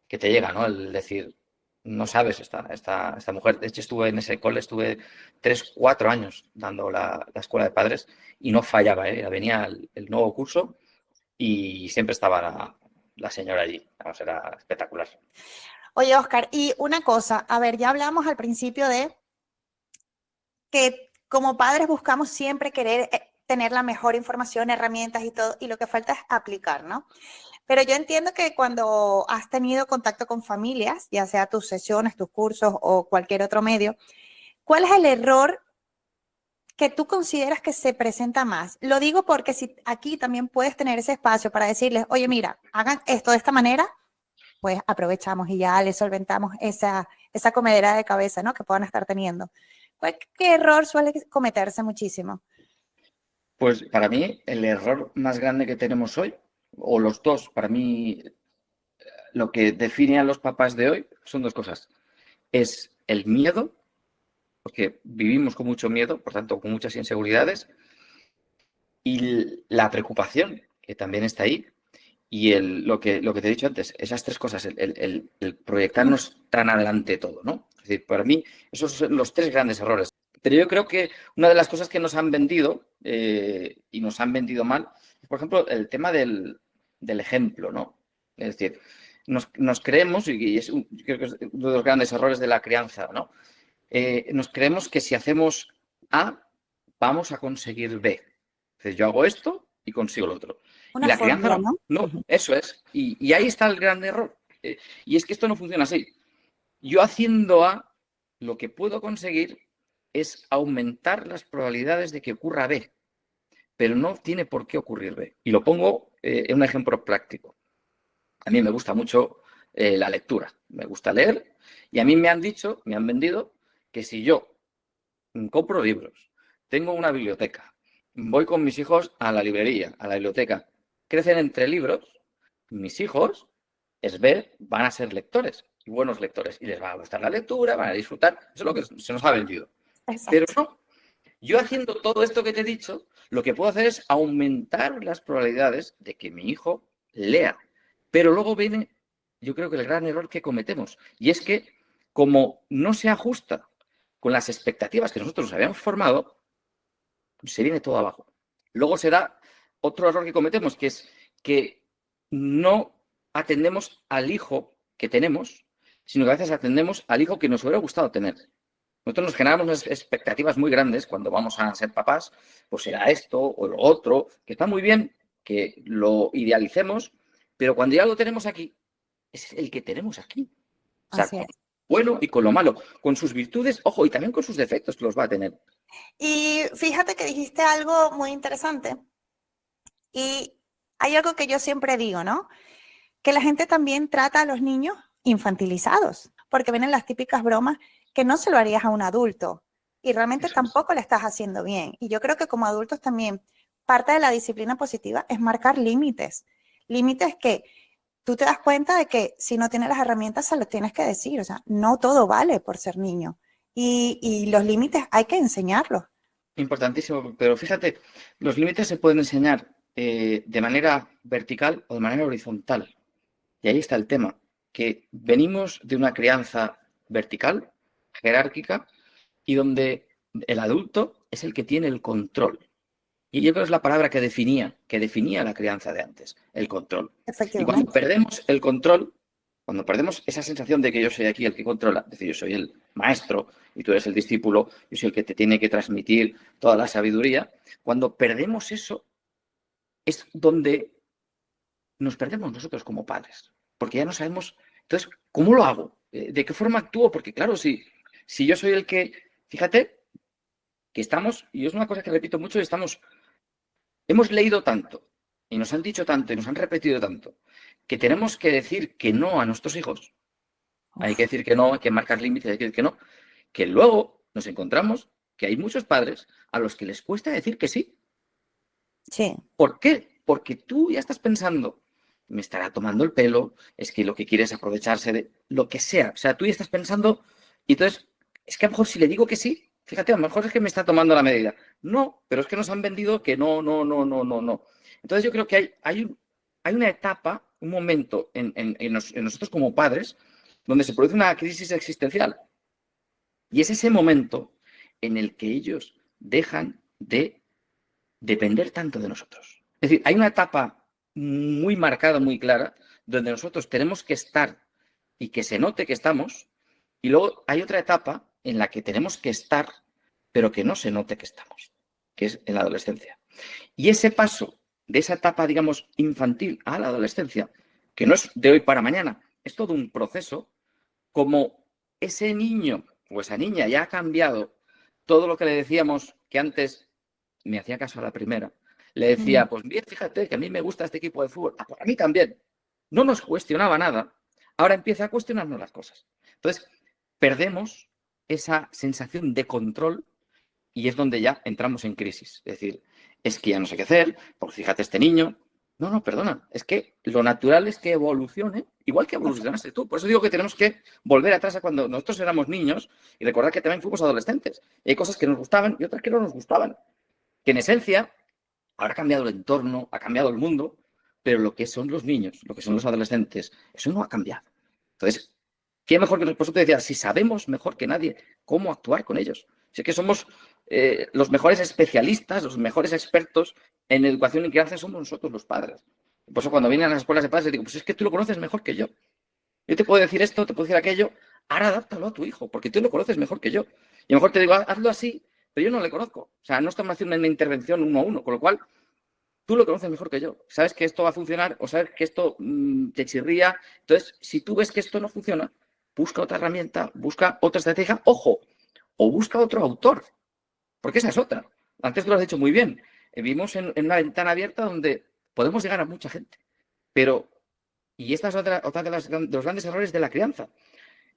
te llega, ¿no? El decir, no sabes esta mujer. De hecho, estuve en ese cole, estuve 3, 4 años dando la escuela de padres y no fallaba, ¿eh? Venía el nuevo curso y siempre estaba la señora allí. Vamos, era espectacular. Oye, Oscar, y una cosa, a ver, ya hablamos al principio de que como padres buscamos siempre querer tener la mejor información, herramientas y todo, y lo que falta es aplicar, ¿no? Pero yo entiendo que cuando has tenido contacto con familias, ya sea tus sesiones, tus cursos o cualquier otro medio, ¿cuál es el error que tú consideras que se presenta más? Lo digo porque si aquí también puedes tener ese espacio para decirles, oye, mira, hagan esto de esta manera, pues aprovechamos y ya les solventamos esa comedera de cabeza, ¿no? Que puedan estar teniendo. Pues, ¿qué error suele cometerse muchísimo? Pues para mí el error más grande que tenemos hoy, o los dos, para mí lo que define a los papás de hoy son dos cosas. Es el miedo, porque vivimos con mucho miedo, por tanto, con muchas inseguridades, y la preocupación, que también está ahí, y lo que te he dicho antes, esas tres cosas, el proyectarnos tan adelante todo, ¿no? Es decir, para mí, esos son los tres grandes errores. Pero yo creo que una de las cosas que nos han vendido, y nos han vendido mal, es, por ejemplo, el tema del ejemplo, ¿no? Es decir, nos creemos, y yo creo que es uno de los grandes errores de la crianza, ¿no? Nos creemos que si hacemos A, vamos a conseguir B. Entonces, yo hago esto y consigo lo otro. Y Una la crianza fórmula, no, ¿no? no, eso es. Y ahí está el gran error. Y es que esto no funciona así. Yo haciendo A, lo que puedo conseguir es aumentar las probabilidades de que ocurra B, pero no tiene por qué ocurrir B. Y lo pongo en un ejemplo práctico. A mí me gusta mucho la lectura, me gusta leer, y a mí me han dicho, me han vendido, que si yo compro libros, tengo una biblioteca, voy con mis hijos a la librería, a la biblioteca, crecen entre libros, mis hijos, van a ser lectores, y buenos lectores, y les va a gustar la lectura, van a disfrutar, eso es lo que se nos ha vendido. Pero Exacto. no, yo haciendo todo esto que te he dicho, lo que puedo hacer es aumentar las probabilidades de que mi hijo lea. Pero luego viene, yo creo que el gran error que cometemos, y es que como no se ajusta con las expectativas que nosotros nos habíamos formado, se viene todo abajo. Luego se da otro error que cometemos, que es que no atendemos al hijo que tenemos, sino que a veces atendemos al hijo que nos hubiera gustado tener. Nosotros nos generamos unas expectativas muy grandes cuando vamos a ser papás, pues será esto o lo otro, que está muy bien que lo idealicemos, pero cuando ya lo tenemos aquí, es el que tenemos aquí. O sea, Así con es. lo bueno y con lo malo, con sus virtudes, ojo, y también con sus defectos que los va a tener. Y fíjate que dijiste algo muy interesante y hay algo que yo siempre digo, ¿no? Que la gente también trata a los niños infantilizados, porque vienen las típicas bromas que no se lo harías a un adulto y realmente Eso es. tampoco le estás haciendo bien. Y yo creo que como adultos también parte de la disciplina positiva es marcar límites, límites que tú te das cuenta de que si no tienes las herramientas se los tienes que decir, o sea, no todo vale por ser niño y los límites hay que enseñarlos. Importantísimo, pero fíjate, los límites se pueden enseñar de manera vertical o de manera horizontal. Y ahí está el tema, que venimos de una crianza vertical, jerárquica, y donde el adulto es el que tiene el control. Y yo creo que es la palabra que definía la crianza de antes, el control. Y cuando Efectivamente. perdemos el control, cuando perdemos esa sensación de que yo soy aquí el que controla, es decir, yo soy el maestro y tú eres el discípulo, yo soy el que te tiene que transmitir toda la sabiduría, cuando perdemos eso es donde nos perdemos nosotros como padres, porque ya no sabemos, entonces, ¿cómo lo hago? ¿De qué forma actúo? Porque claro, si yo soy el que, fíjate, que estamos, y es una cosa que repito mucho, hemos leído tanto, y nos han dicho tanto, y nos han repetido tanto, que tenemos que decir que no a nuestros hijos, hay que Uf, decir que no, hay que marcar límites, hay que decir que no, que luego nos encontramos que hay muchos padres a los que les cuesta decir que sí. sí, ¿Por qué? Porque tú ya estás pensando, me estará tomando el pelo, es que lo que quiere es aprovecharse de lo que sea. O sea, tú ya estás pensando, y entonces, es que a lo mejor si le digo que sí, fíjate, a lo mejor es que me está tomando la medida. No, pero es que nos han vendido que no, no, no, no, no, no. Entonces yo creo que hay una etapa, un momento en nosotros como padres, donde se produce una crisis existencial. Y es ese momento en el que ellos dejan de depender tanto de nosotros. Es decir, hay una etapa muy marcada, muy clara, donde nosotros tenemos que estar y que se note que estamos, y luego hay otra etapa en la que tenemos que estar, pero que no se note que estamos, que es en la adolescencia. Y ese paso de esa etapa, digamos, infantil a la adolescencia, que no es de hoy para mañana, es todo un proceso, como ese niño o esa niña ya ha cambiado todo lo que le decíamos que antes me hacía caso a la primera. Le mm, decía, pues bien, fíjate que a mí me gusta este equipo de fútbol. Ah, pues a mí también. No nos cuestionaba nada. Ahora empieza a cuestionarnos las cosas. Entonces, perdemos esa sensación de control y es donde ya entramos en crisis. Es decir, es que ya no sé qué hacer, porque fíjate, este niño No, perdona. Es que lo natural es que evolucione, igual que evolucionaste tú. Por eso digo que tenemos que volver atrás a cuando nosotros éramos niños y recordar que también fuimos adolescentes. Y hay cosas que nos gustaban y otras que no nos gustaban. Que en esencia ahora ha cambiado el entorno, ha cambiado el mundo, pero lo que son los niños, lo que son los adolescentes, eso no ha cambiado. Entonces, ¿qué mejor que por eso te decía, si sabemos mejor que nadie cómo actuar con ellos? Sé que somos los mejores especialistas, los mejores expertos en educación y crianza somos nosotros los padres. Por eso cuando vienen a las escuelas de padres les digo, pues es que tú lo conoces mejor que yo. Yo te puedo decir esto, te puedo decir aquello, ahora adáptalo a tu hijo, porque tú lo conoces mejor que yo. Y a lo mejor te digo, hazlo así, pero yo no le conozco. O sea, no estamos haciendo una intervención uno a uno, con lo cual tú lo conoces mejor que yo. Sabes que esto va a funcionar o sabes que esto te chirría. Entonces, si tú ves que esto no funciona, busca otra herramienta, busca otra estrategia, ojo, o busca otro autor, porque esa es otra. Antes tú lo has dicho muy bien. Vivimos en una ventana abierta donde podemos llegar a mucha gente, pero, y esta es otra de los grandes errores de la crianza.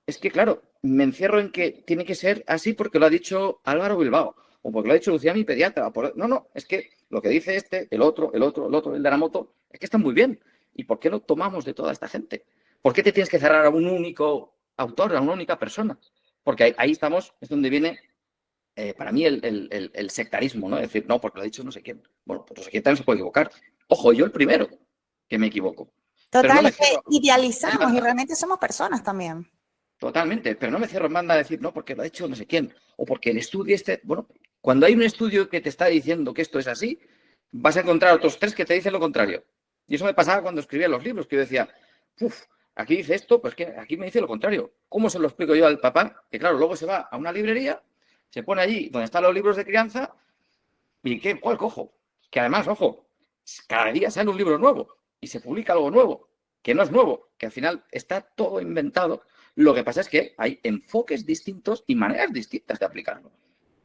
Es que, claro, me encierro en que tiene que ser así porque lo ha dicho Álvaro Bilbao, o porque lo ha dicho Lucía, mi pediatra. No, es que lo que dice este, el otro, el de la moto, es que está muy bien. ¿Y por qué no tomamos de toda esta gente? ¿Por qué te tienes que cerrar a un único autor, a una única persona? Porque ahí estamos, es donde viene, para mí, el sectarismo, ¿no? Es decir, no, porque lo ha dicho no sé quién. Bueno, pues no sé quién también se puede equivocar. Ojo, yo el primero que me equivoco. Pero no Total, me es que cierro en idealizamos y banda. realmente somos personas también. Totalmente, pero no me cierro en banda a decir, no, porque lo ha hecho no sé quién, o porque el estudio este, bueno, cuando hay un estudio que te está diciendo que esto es así, vas a encontrar otros 3 que te dicen lo contrario. Y eso me pasaba cuando escribía los libros, que yo decía, uff, aquí dice esto, pues que aquí me dice lo contrario. ¿Cómo se lo explico yo al papá? Que claro, luego se va a una librería, se pone allí donde están los libros de crianza, y ¿qué? ¿Cuál cojo? Que además, ojo, cada día sale un libro nuevo y se publica algo nuevo, que no es nuevo, que al final está todo inventado. Lo que pasa es que hay enfoques distintos y maneras distintas de aplicarlo.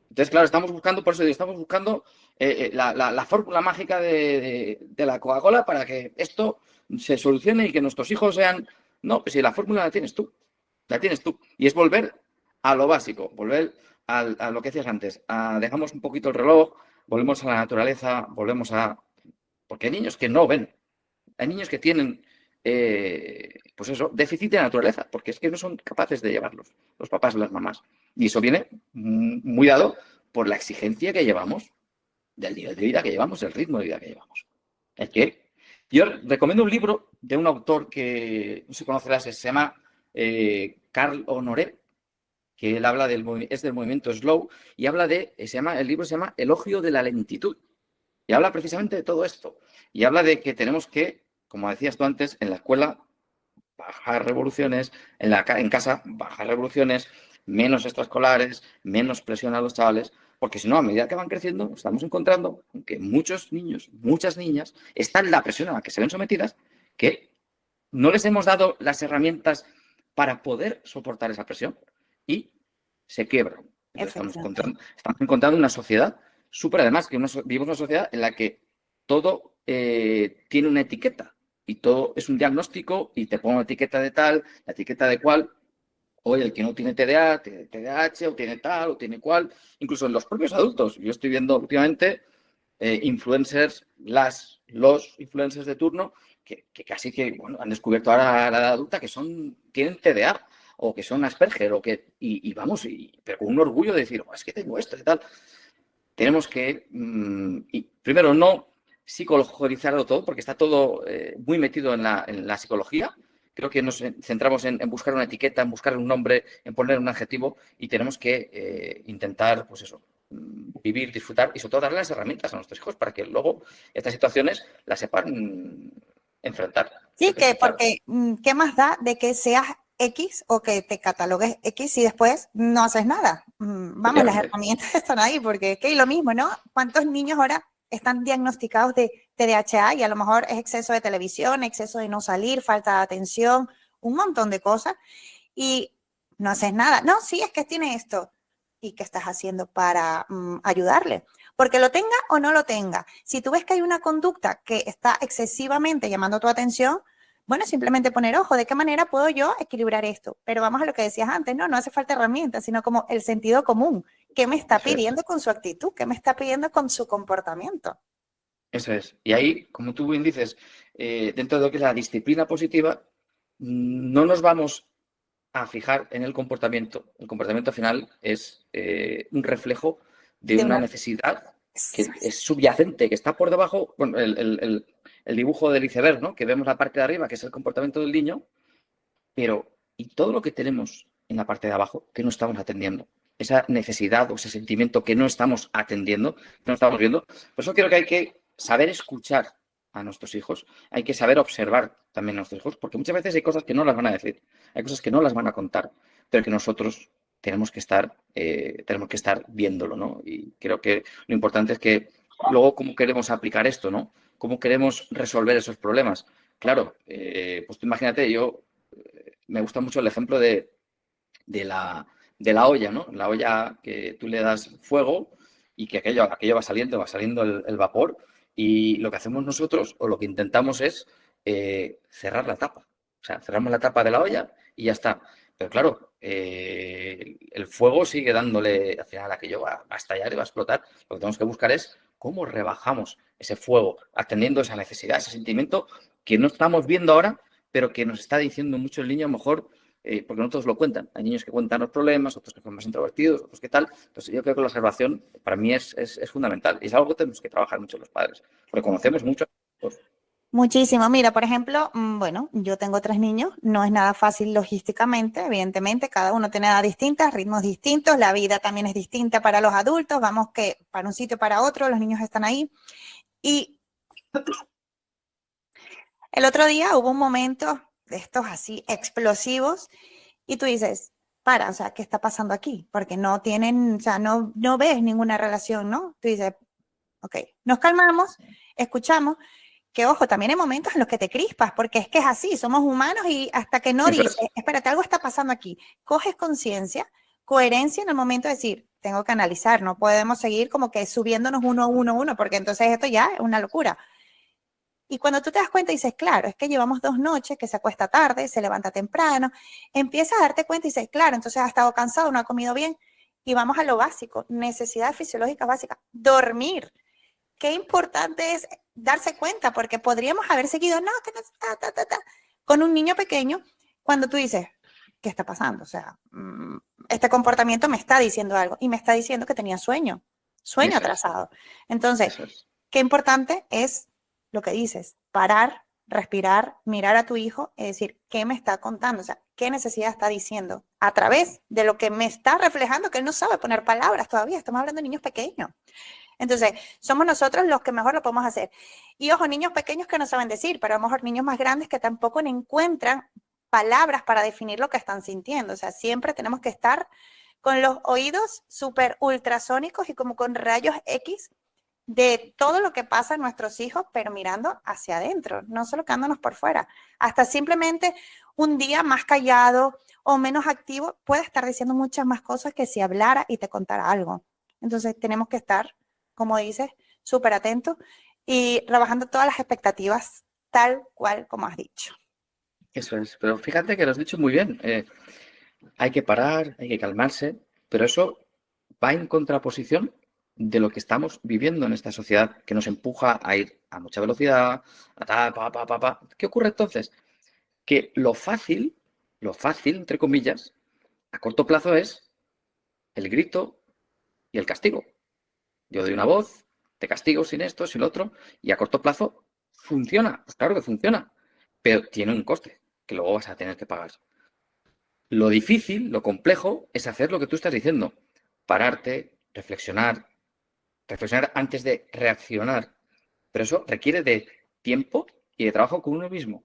Entonces, claro, estamos buscando, por eso digo, estamos buscando la fórmula mágica de la Coca-Cola para que esto se solucione y que nuestros hijos sean... No, pues si la fórmula la tienes tú, la tienes tú. Y es volver a lo básico, volver a lo que decías antes. Dejamos un poquito el reloj, volvemos a la naturaleza, volvemos a... Porque hay niños que no ven, hay niños que tienen, pues eso, déficit de naturaleza, porque es que no son capaces de llevarlos, los papás y las mamás. Y eso viene muy dado por la exigencia que llevamos, del nivel de vida que llevamos, el ritmo de vida que llevamos. Es que yo recomiendo un libro de un autor que, no sé si conocerás, se llama Carl Honoré, que él habla es del movimiento slow y habla el libro se llama Elogio de la lentitud. Y habla precisamente de todo esto. Y habla de que tenemos que, como decías tú antes, en la escuela bajar revoluciones, en casa bajar revoluciones, menos extraescolares, menos presión a los chavales, porque si no, a medida que van creciendo, estamos encontrando que muchos niños, muchas niñas, están la presión a la que se ven sometidas, que no les hemos dado las herramientas para poder soportar esa presión y se quiebran. Entonces estamos encontrando una sociedad súper, además, que vivimos una sociedad en la que todo tiene una etiqueta y todo es un diagnóstico y te pongo una etiqueta de tal, la etiqueta de cual, oye, el que no tiene TDA, tiene TDAH o tiene tal o tiene cual, incluso en los propios adultos. Yo estoy viendo últimamente influencers, los influencers de turno, que casi que bueno, han descubierto ahora a la edad adulta que tienen TDA o que son Asperger o que, y vamos, pero con un orgullo de decir, oh, es que tengo esto y tal. Tenemos que, primero, no psicologizarlo todo, porque está todo muy metido en la psicología. Creo que nos centramos en buscar una etiqueta, en buscar un nombre, en poner un adjetivo y tenemos que intentar, pues eso, vivir, disfrutar y sobre todo darle las herramientas a nuestros hijos para que luego estas situaciones las sepan enfrentar. Sí, porque ¿qué más da de que seas X o que te catalogues X y después no haces nada? Vamos, las herramientas están ahí, porque es que lo mismo, ¿no? ¿Cuántos niños ahora están diagnosticados de TDAH y a lo mejor es exceso de televisión, exceso de no salir, falta de atención, un montón de cosas y no haces nada? No, sí, es que tiene esto. ¿Y qué estás haciendo para ayudarle? Porque lo tenga o no lo tenga. Si tú ves que hay una conducta que está excesivamente llamando tu atención, bueno, simplemente poner ojo, ¿de qué manera puedo yo equilibrar esto? Pero vamos a lo que decías antes, no hace falta herramientas, sino como el sentido común. ¿Qué me está pidiendo con su actitud? ¿Qué me está pidiendo con su comportamiento? Eso es. Y ahí, como tú bien dices, dentro de lo que es la disciplina positiva, no nos vamos a fijar en el comportamiento. El comportamiento al final es un reflejo de De una una... necesidad que es subyacente, que está por debajo, bueno, el dibujo del iceberg, ¿no? Que vemos la parte de arriba, que es el comportamiento del niño, pero ¿y todo lo que tenemos en la parte de abajo que no estamos atendiendo? Esa necesidad o ese sentimiento que no estamos atendiendo, que no estamos viendo. Por eso creo que hay que saber escuchar a nuestros hijos, hay que saber observar también a nuestros hijos, porque muchas veces hay cosas que no las van a decir, hay cosas que no las van a contar, pero que nosotros tenemos que estar viéndolo, ¿no? Y creo que lo importante es que luego cómo queremos aplicar esto, ¿no? Cómo queremos resolver esos problemas. Claro, pues tú imagínate, yo me gusta mucho el ejemplo de de la olla, ¿no? La olla que tú le das fuego y que aquello va saliendo el vapor y lo que hacemos nosotros o lo que intentamos es cerrar la tapa. O sea, cerramos la tapa de la olla y ya está. Pero claro, el fuego sigue dándole, al final aquello va a estallar y va a explotar. Lo que tenemos que buscar es cómo rebajamos ese fuego, atendiendo esa necesidad, ese sentimiento que no estamos viendo ahora, pero que nos está diciendo mucho el niño, a lo mejor porque no todos lo cuentan. Hay niños que cuentan los problemas, otros que son más introvertidos, otros que tal. Entonces, yo creo que la observación para mí es fundamental y es algo que tenemos que trabajar mucho los padres, porque conocemos mucho. Pues, Muchísimo. Mira, por ejemplo, bueno, yo tengo 3 niños, no es nada fácil logísticamente, evidentemente, cada uno tiene edad distinta, ritmos distintos, la vida también es distinta para los adultos, vamos que para un sitio, para otro, los niños están ahí. Y el otro día hubo un momento de estos así explosivos y tú dices, o sea, ¿qué está pasando aquí? Porque no tienen, o sea, no ves ninguna relación, ¿no? Tú dices, ok, nos calmamos, escuchamos, que ojo, también hay momentos en los que te crispas, porque es así, somos humanos y hasta que no eso dices, es. espérate, algo está pasando aquí, coges conciencia, coherencia en el momento de decir, tengo que analizar, no podemos seguir como que subiéndonos uno a uno a uno, porque entonces esto ya es una locura. Y cuando tú te das cuenta, dices, claro, es que llevamos 2 noches, que se acuesta tarde, se levanta temprano, empiezas a darte cuenta y dices, claro, entonces ha estado cansado, no ha comido bien. Y vamos a lo básico, necesidades fisiológicas básicas, dormir. Qué importante es darse cuenta, porque podríamos haber seguido, no, que no, con un niño pequeño, cuando tú dices, ¿qué está pasando? O sea, este comportamiento me está diciendo algo y me está diciendo que tenía sueño Eso es. atrasado. Entonces, Eso es. qué importante es lo que dices, parar, respirar, mirar a tu hijo y decir, ¿qué me está contando? O sea, ¿qué necesidad está diciendo? A través de lo que me está reflejando, que él no sabe poner palabras todavía, estamos hablando de niños pequeños. Entonces, somos nosotros los que mejor lo podemos hacer. Y ojo, niños pequeños que no saben decir, pero a lo mejor niños más grandes que tampoco encuentran palabras para definir lo que están sintiendo. O sea, siempre tenemos que estar con los oídos súper ultrasónicos y como con rayos X de todo lo que pasa en nuestros hijos, pero mirando hacia adentro, no solo quedándonos por fuera. Hasta simplemente un día más callado o menos activo puede estar diciendo muchas más cosas que si hablara y te contara algo. Entonces tenemos que estar, como dices, súper atentos y trabajando todas las expectativas tal cual como has dicho. Eso es. Pero fíjate que lo has dicho muy bien. Hay que parar, hay que calmarse, pero eso va en contraposición de lo que estamos viviendo en esta sociedad que nos empuja a ir a mucha velocidad, a tal, pa. ¿Qué ocurre entonces? Que lo fácil, entre comillas, a corto plazo es el grito y el castigo. Yo doy una voz, te castigo sin esto, sin lo otro, y a corto plazo funciona. Pues claro que funciona, pero tiene un coste que luego vas a tener que pagar. Lo difícil, lo complejo, es hacer lo que tú estás diciendo. Pararte, reflexionar antes de reaccionar. Pero eso requiere de tiempo y de trabajo con uno mismo.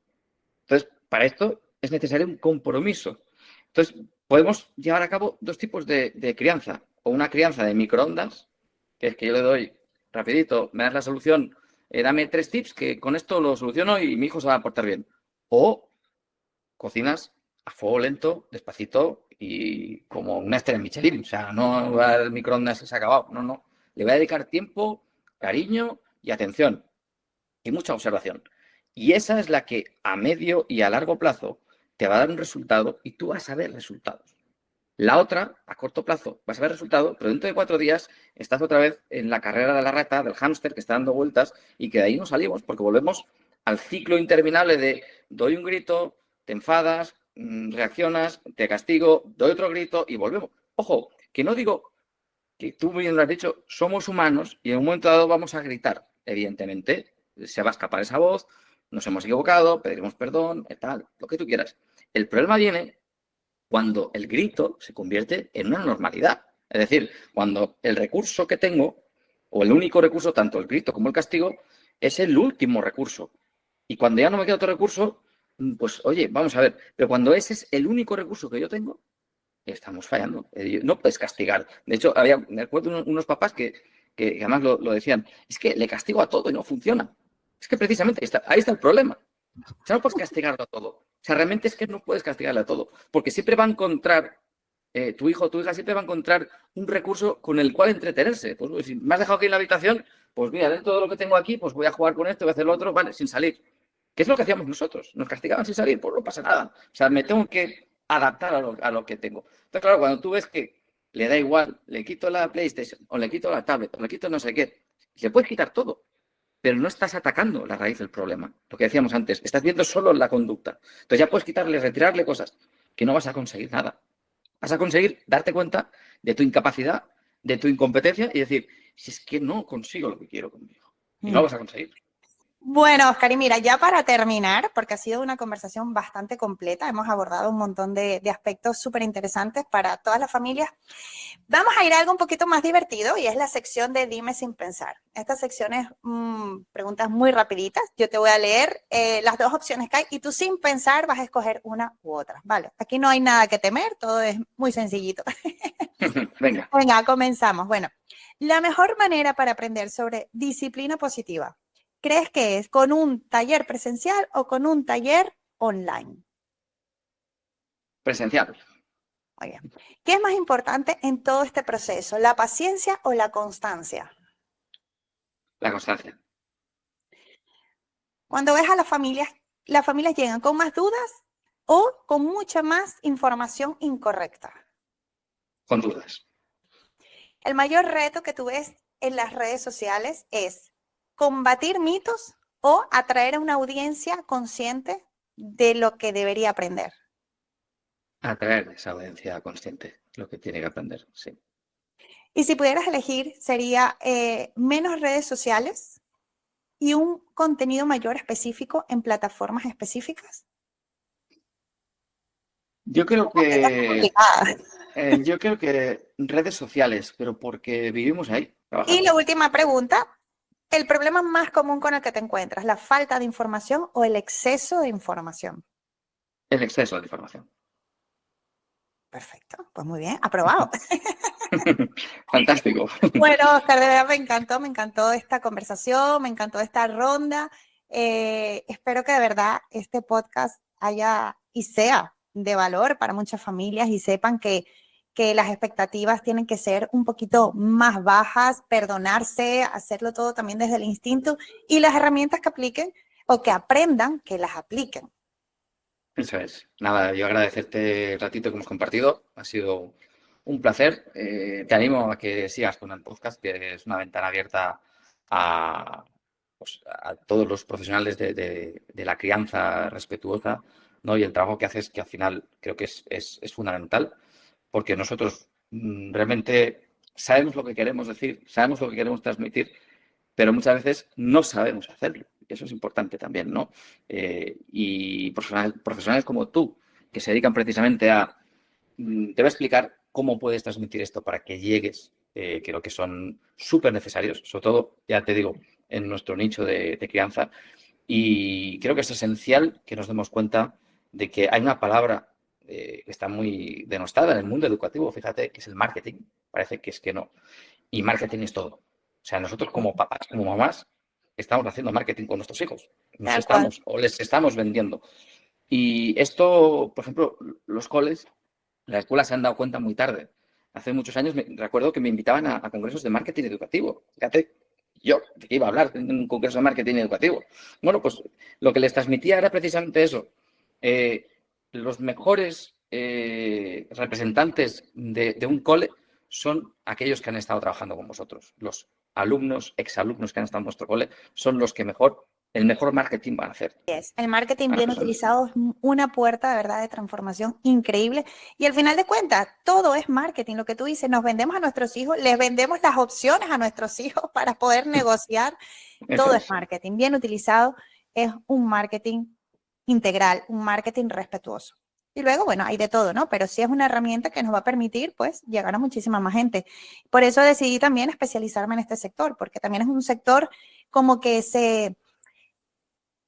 Entonces, para esto es necesario un compromiso. Entonces, podemos llevar a cabo dos tipos de crianza. O una crianza de microondas, que es que yo le doy rapidito, me das la solución, dame 3 tips que con esto lo soluciono y mi hijo se va a portar bien. O cocinas a fuego lento, despacito y como una estrella Michelin. O sea, no va al microondas y se ha acabado. No, no. Le voy a dedicar tiempo, cariño y atención. Y mucha observación. Y esa es la que a medio y a largo plazo te va a dar un resultado y tú vas a ver resultados. La otra, a corto plazo, vas a ver resultado, pero dentro de 4 días estás otra vez en la carrera de la rata, del hámster que está dando vueltas y que de ahí no salimos porque volvemos al ciclo interminable de doy un grito, te enfadas, reaccionas, te castigo, doy otro grito y volvemos. Ojo, que no digo que tú bien lo has dicho, somos humanos y en un momento dado vamos a gritar, evidentemente. Se va a escapar esa voz, nos hemos equivocado, pediremos perdón, tal, lo que tú quieras. El problema viene cuando el grito se convierte en una normalidad. Es decir, cuando el recurso que tengo, o el único recurso, tanto el grito como el castigo, es el último recurso. Y cuando ya no me queda otro recurso, pues oye, vamos a ver, pero cuando ese es el único recurso que yo tengo, estamos fallando. No puedes castigar. De hecho, me acuerdo unos papás que además lo decían, es que le castigo a todo y no funciona. Es que precisamente ahí está el problema. O sea, no puedes castigarlo a todo. O sea, realmente es que no puedes castigarle a todo. Porque siempre va a encontrar, tu hijo o tu hija siempre va a encontrar un recurso con el cual entretenerse. Pues si me has dejado aquí en la habitación, pues mira, dentro de lo que tengo aquí, pues voy a jugar con esto, voy a hacer lo otro, vale, sin salir. ¿Qué es lo que hacíamos nosotros? Nos castigaban sin salir, pues no pasa nada. O sea, me tengo que adaptar a lo que tengo. Entonces, claro, cuando tú ves que le da igual, le quito la PlayStation, o le quito la tablet, o le quito no sé qué, le puedes quitar todo, pero no estás atacando la raíz del problema. Lo que decíamos antes, estás viendo solo la conducta. Entonces ya puedes quitarle, retirarle cosas que no vas a conseguir nada. Vas a conseguir darte cuenta de tu incapacidad, de tu incompetencia y decir, si es que no consigo lo que quiero conmigo. Y no lo vas a conseguir. Bueno, Oscar, y mira, ya para terminar, porque ha sido una conversación bastante completa, hemos abordado un montón de aspectos súper interesantes para todas las familias, vamos a ir a algo un poquito más divertido y es la sección de Dime sin pensar. Esta sección es preguntas muy rapiditas. Yo te voy a leer las 2 opciones que hay y tú sin pensar vas a escoger una u otra, ¿vale? Aquí no hay nada que temer, todo es muy sencillito. Venga. Venga, comenzamos. Bueno, la mejor manera para aprender sobre disciplina positiva, ¿crees que es con un taller presencial o con un taller online? Presencial. Oye, ¿qué es más importante en todo este proceso, la paciencia o la constancia? La constancia. Cuando ves a las familias llegan con más dudas o con mucha más información incorrecta. Con dudas. El mayor reto que tú ves en las redes sociales es combatir mitos o atraer a una audiencia consciente de lo que debería aprender. Atraer esa audiencia consciente, lo que tiene que aprender, sí. Y si pudieras elegir, sería menos redes sociales y un contenido mayor específico en plataformas específicas. Yo creo que redes sociales, pero porque vivimos ahí, Y trabajando. la última pregunta, el problema más común con el que te encuentras, la falta de información o el exceso de información. El exceso de información. Perfecto, pues muy bien, aprobado. Fantástico. Bueno, Oscar, de verdad me encantó esta conversación, me encantó esta ronda. Espero que de verdad este podcast haya y sea de valor para muchas familias y sepan que las expectativas tienen que ser un poquito más bajas, perdonarse, hacerlo todo también desde el instinto y las herramientas que apliquen o que aprendan, que las apliquen. Eso es. Nada, yo agradecerte el ratito que hemos compartido. Ha sido un placer. Te animo a que sigas con el podcast, que es una ventana abierta a, pues, a todos los profesionales de la crianza respetuosa, ¿no? Y el trabajo que haces, que al final creo que es fundamental, porque nosotros realmente sabemos lo que queremos decir, sabemos lo que queremos transmitir, pero muchas veces no sabemos hacerlo. Eso es importante también, ¿no? Y profesionales como tú, que se dedican precisamente a... Te voy a explicar cómo puedes transmitir esto para que llegues, creo que son súper necesarios, sobre todo, ya te digo, en nuestro nicho de crianza. Y creo que es esencial que nos demos cuenta de que hay una palabra que está muy denostada en el mundo educativo, fíjate, que es el marketing. Parece que es que no. Y marketing es todo. O sea, nosotros como papás, como mamás, estamos haciendo marketing con nuestros hijos. Nos Tal cual. estamos o les estamos vendiendo. Y esto, por ejemplo, los coles, las escuelas se han dado cuenta muy tarde. Hace muchos años recuerdo que me invitaban a congresos de marketing educativo. Fíjate, yo de qué iba a hablar en un congreso de marketing educativo. Bueno, pues lo que les transmitía era precisamente eso. Los mejores representantes de un cole son aquellos que han estado trabajando con vosotros. Los alumnos, exalumnos que han estado en vuestro cole son los que el mejor marketing van a hacer. El marketing Van a bien ser utilizado es una puerta de verdad de transformación increíble. Y al final de cuentas, todo es marketing. Lo que tú dices, nos vendemos a nuestros hijos, les vendemos las opciones a nuestros hijos para poder negociar. Eso Todo es es. marketing. Bien utilizado es un marketing integral, un marketing respetuoso. Y luego, bueno, hay de todo, ¿no? Pero sí es una herramienta que nos va a permitir, pues, llegar a muchísima más gente. Por eso decidí también especializarme en este sector, porque también es un sector como que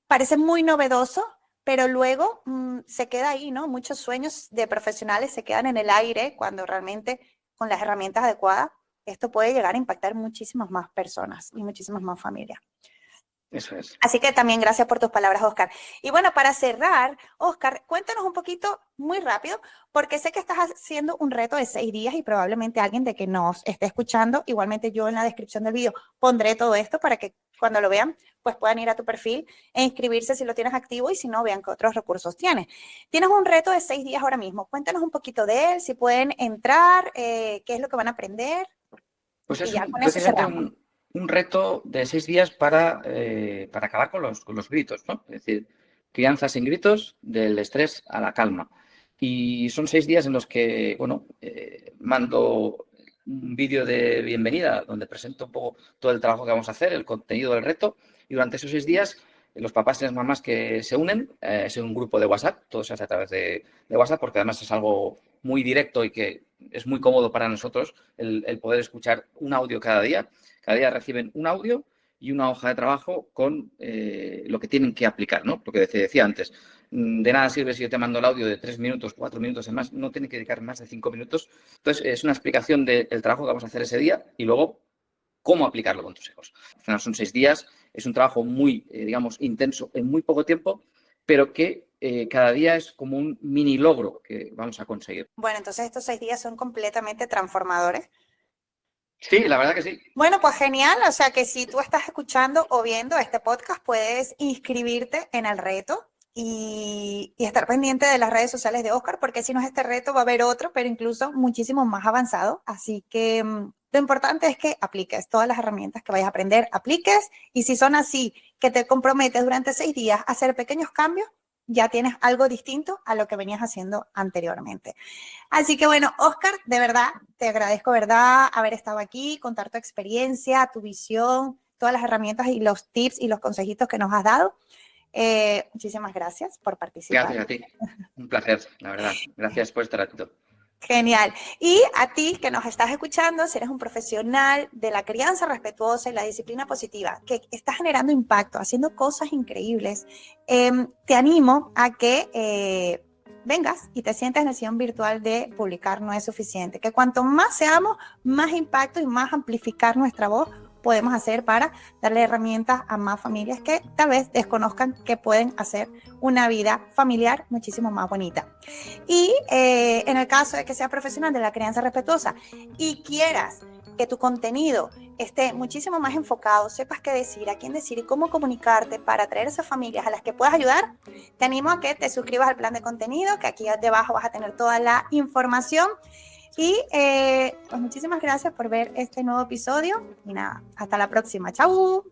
parece muy novedoso, pero luego se queda ahí, ¿no? Muchos sueños de profesionales se quedan en el aire cuando realmente con las herramientas adecuadas esto puede llegar a impactar muchísimas más personas y muchísimas más familias. Eso es. Así que también gracias por tus palabras, Oscar. Y bueno, para cerrar, Oscar, cuéntanos un poquito, muy rápido, porque sé que estás haciendo un reto de 6 días y probablemente alguien de que nos esté escuchando, igualmente yo en la descripción del video pondré todo esto para que cuando lo vean, pues puedan ir a tu perfil e inscribirse si lo tienes activo y si no, vean qué otros recursos tienes. Tienes un reto de 6 días ahora mismo. Cuéntanos un poquito de él, si pueden entrar, qué es lo que van a aprender Pues y es ya con eso precisamente cerramos. un reto de 6 días para acabar con los gritos, ¿no? Es decir, crianza sin gritos, del estrés a la calma. Y son 6 días en los que, bueno, mando un vídeo de bienvenida donde presento un poco todo el trabajo que vamos a hacer, el contenido del reto. Y durante esos 6 días, los papás y las mamás que se unen, es un grupo de WhatsApp, todo se hace a través de WhatsApp, porque además es algo muy directo y que es muy cómodo para nosotros el poder escuchar un audio cada día. Cada día reciben un audio y una hoja de trabajo con lo que tienen que aplicar, ¿no? Lo que decía antes. De nada sirve si yo te mando el audio de 3 minutos, 4 minutos, además no tiene que dedicar más de 5 minutos. Entonces, es una explicación del trabajo que vamos a hacer ese día y luego cómo aplicarlo con tus hijos. Al final son 6 días, es un trabajo muy, digamos, intenso en muy poco tiempo, pero que cada día es como un mini logro que vamos a conseguir. Bueno, entonces estos 6 días son completamente transformadores. Sí, la verdad que sí. Bueno, pues genial. O sea que si tú estás escuchando o viendo este podcast, puedes inscribirte en el reto y estar pendiente de las redes sociales de Oscar, porque si no es este reto, va a haber otro, pero incluso muchísimo más avanzado. Así que lo importante es que apliques todas las herramientas que vayas a aprender, apliques. Y si son así, que te comprometes durante 6 días a hacer pequeños cambios, ya tienes algo distinto a lo que venías haciendo anteriormente. Así que bueno, Oscar, de verdad, te agradezco, ¿verdad?, haber estado aquí, contar tu experiencia, tu visión, todas las herramientas y los tips y los consejitos que nos has dado. Muchísimas gracias por participar. Gracias a ti. Un placer, la verdad. Gracias por este ratito. Genial. Y a ti que nos estás escuchando, si eres un profesional de la crianza respetuosa y la disciplina positiva, que está generando impacto, haciendo cosas increíbles, te animo a que vengas y te sientes en el sillón virtual de Publicar No Es Suficiente. Que cuanto más seamos, más impacto y más amplificar nuestra voz podemos hacer para darle herramientas a más familias que tal vez desconozcan que pueden hacer una vida familiar muchísimo más bonita. Y en el caso de que seas profesional de la crianza respetuosa y quieras que tu contenido esté muchísimo más enfocado, sepas qué decir, a quién decir y cómo comunicarte para atraer a esas familias a las que puedas ayudar, te animo a que te suscribas al plan de contenido, que aquí debajo vas a tener toda la información. Y pues muchísimas gracias por ver este nuevo episodio y nada, hasta la próxima. ¡Chao!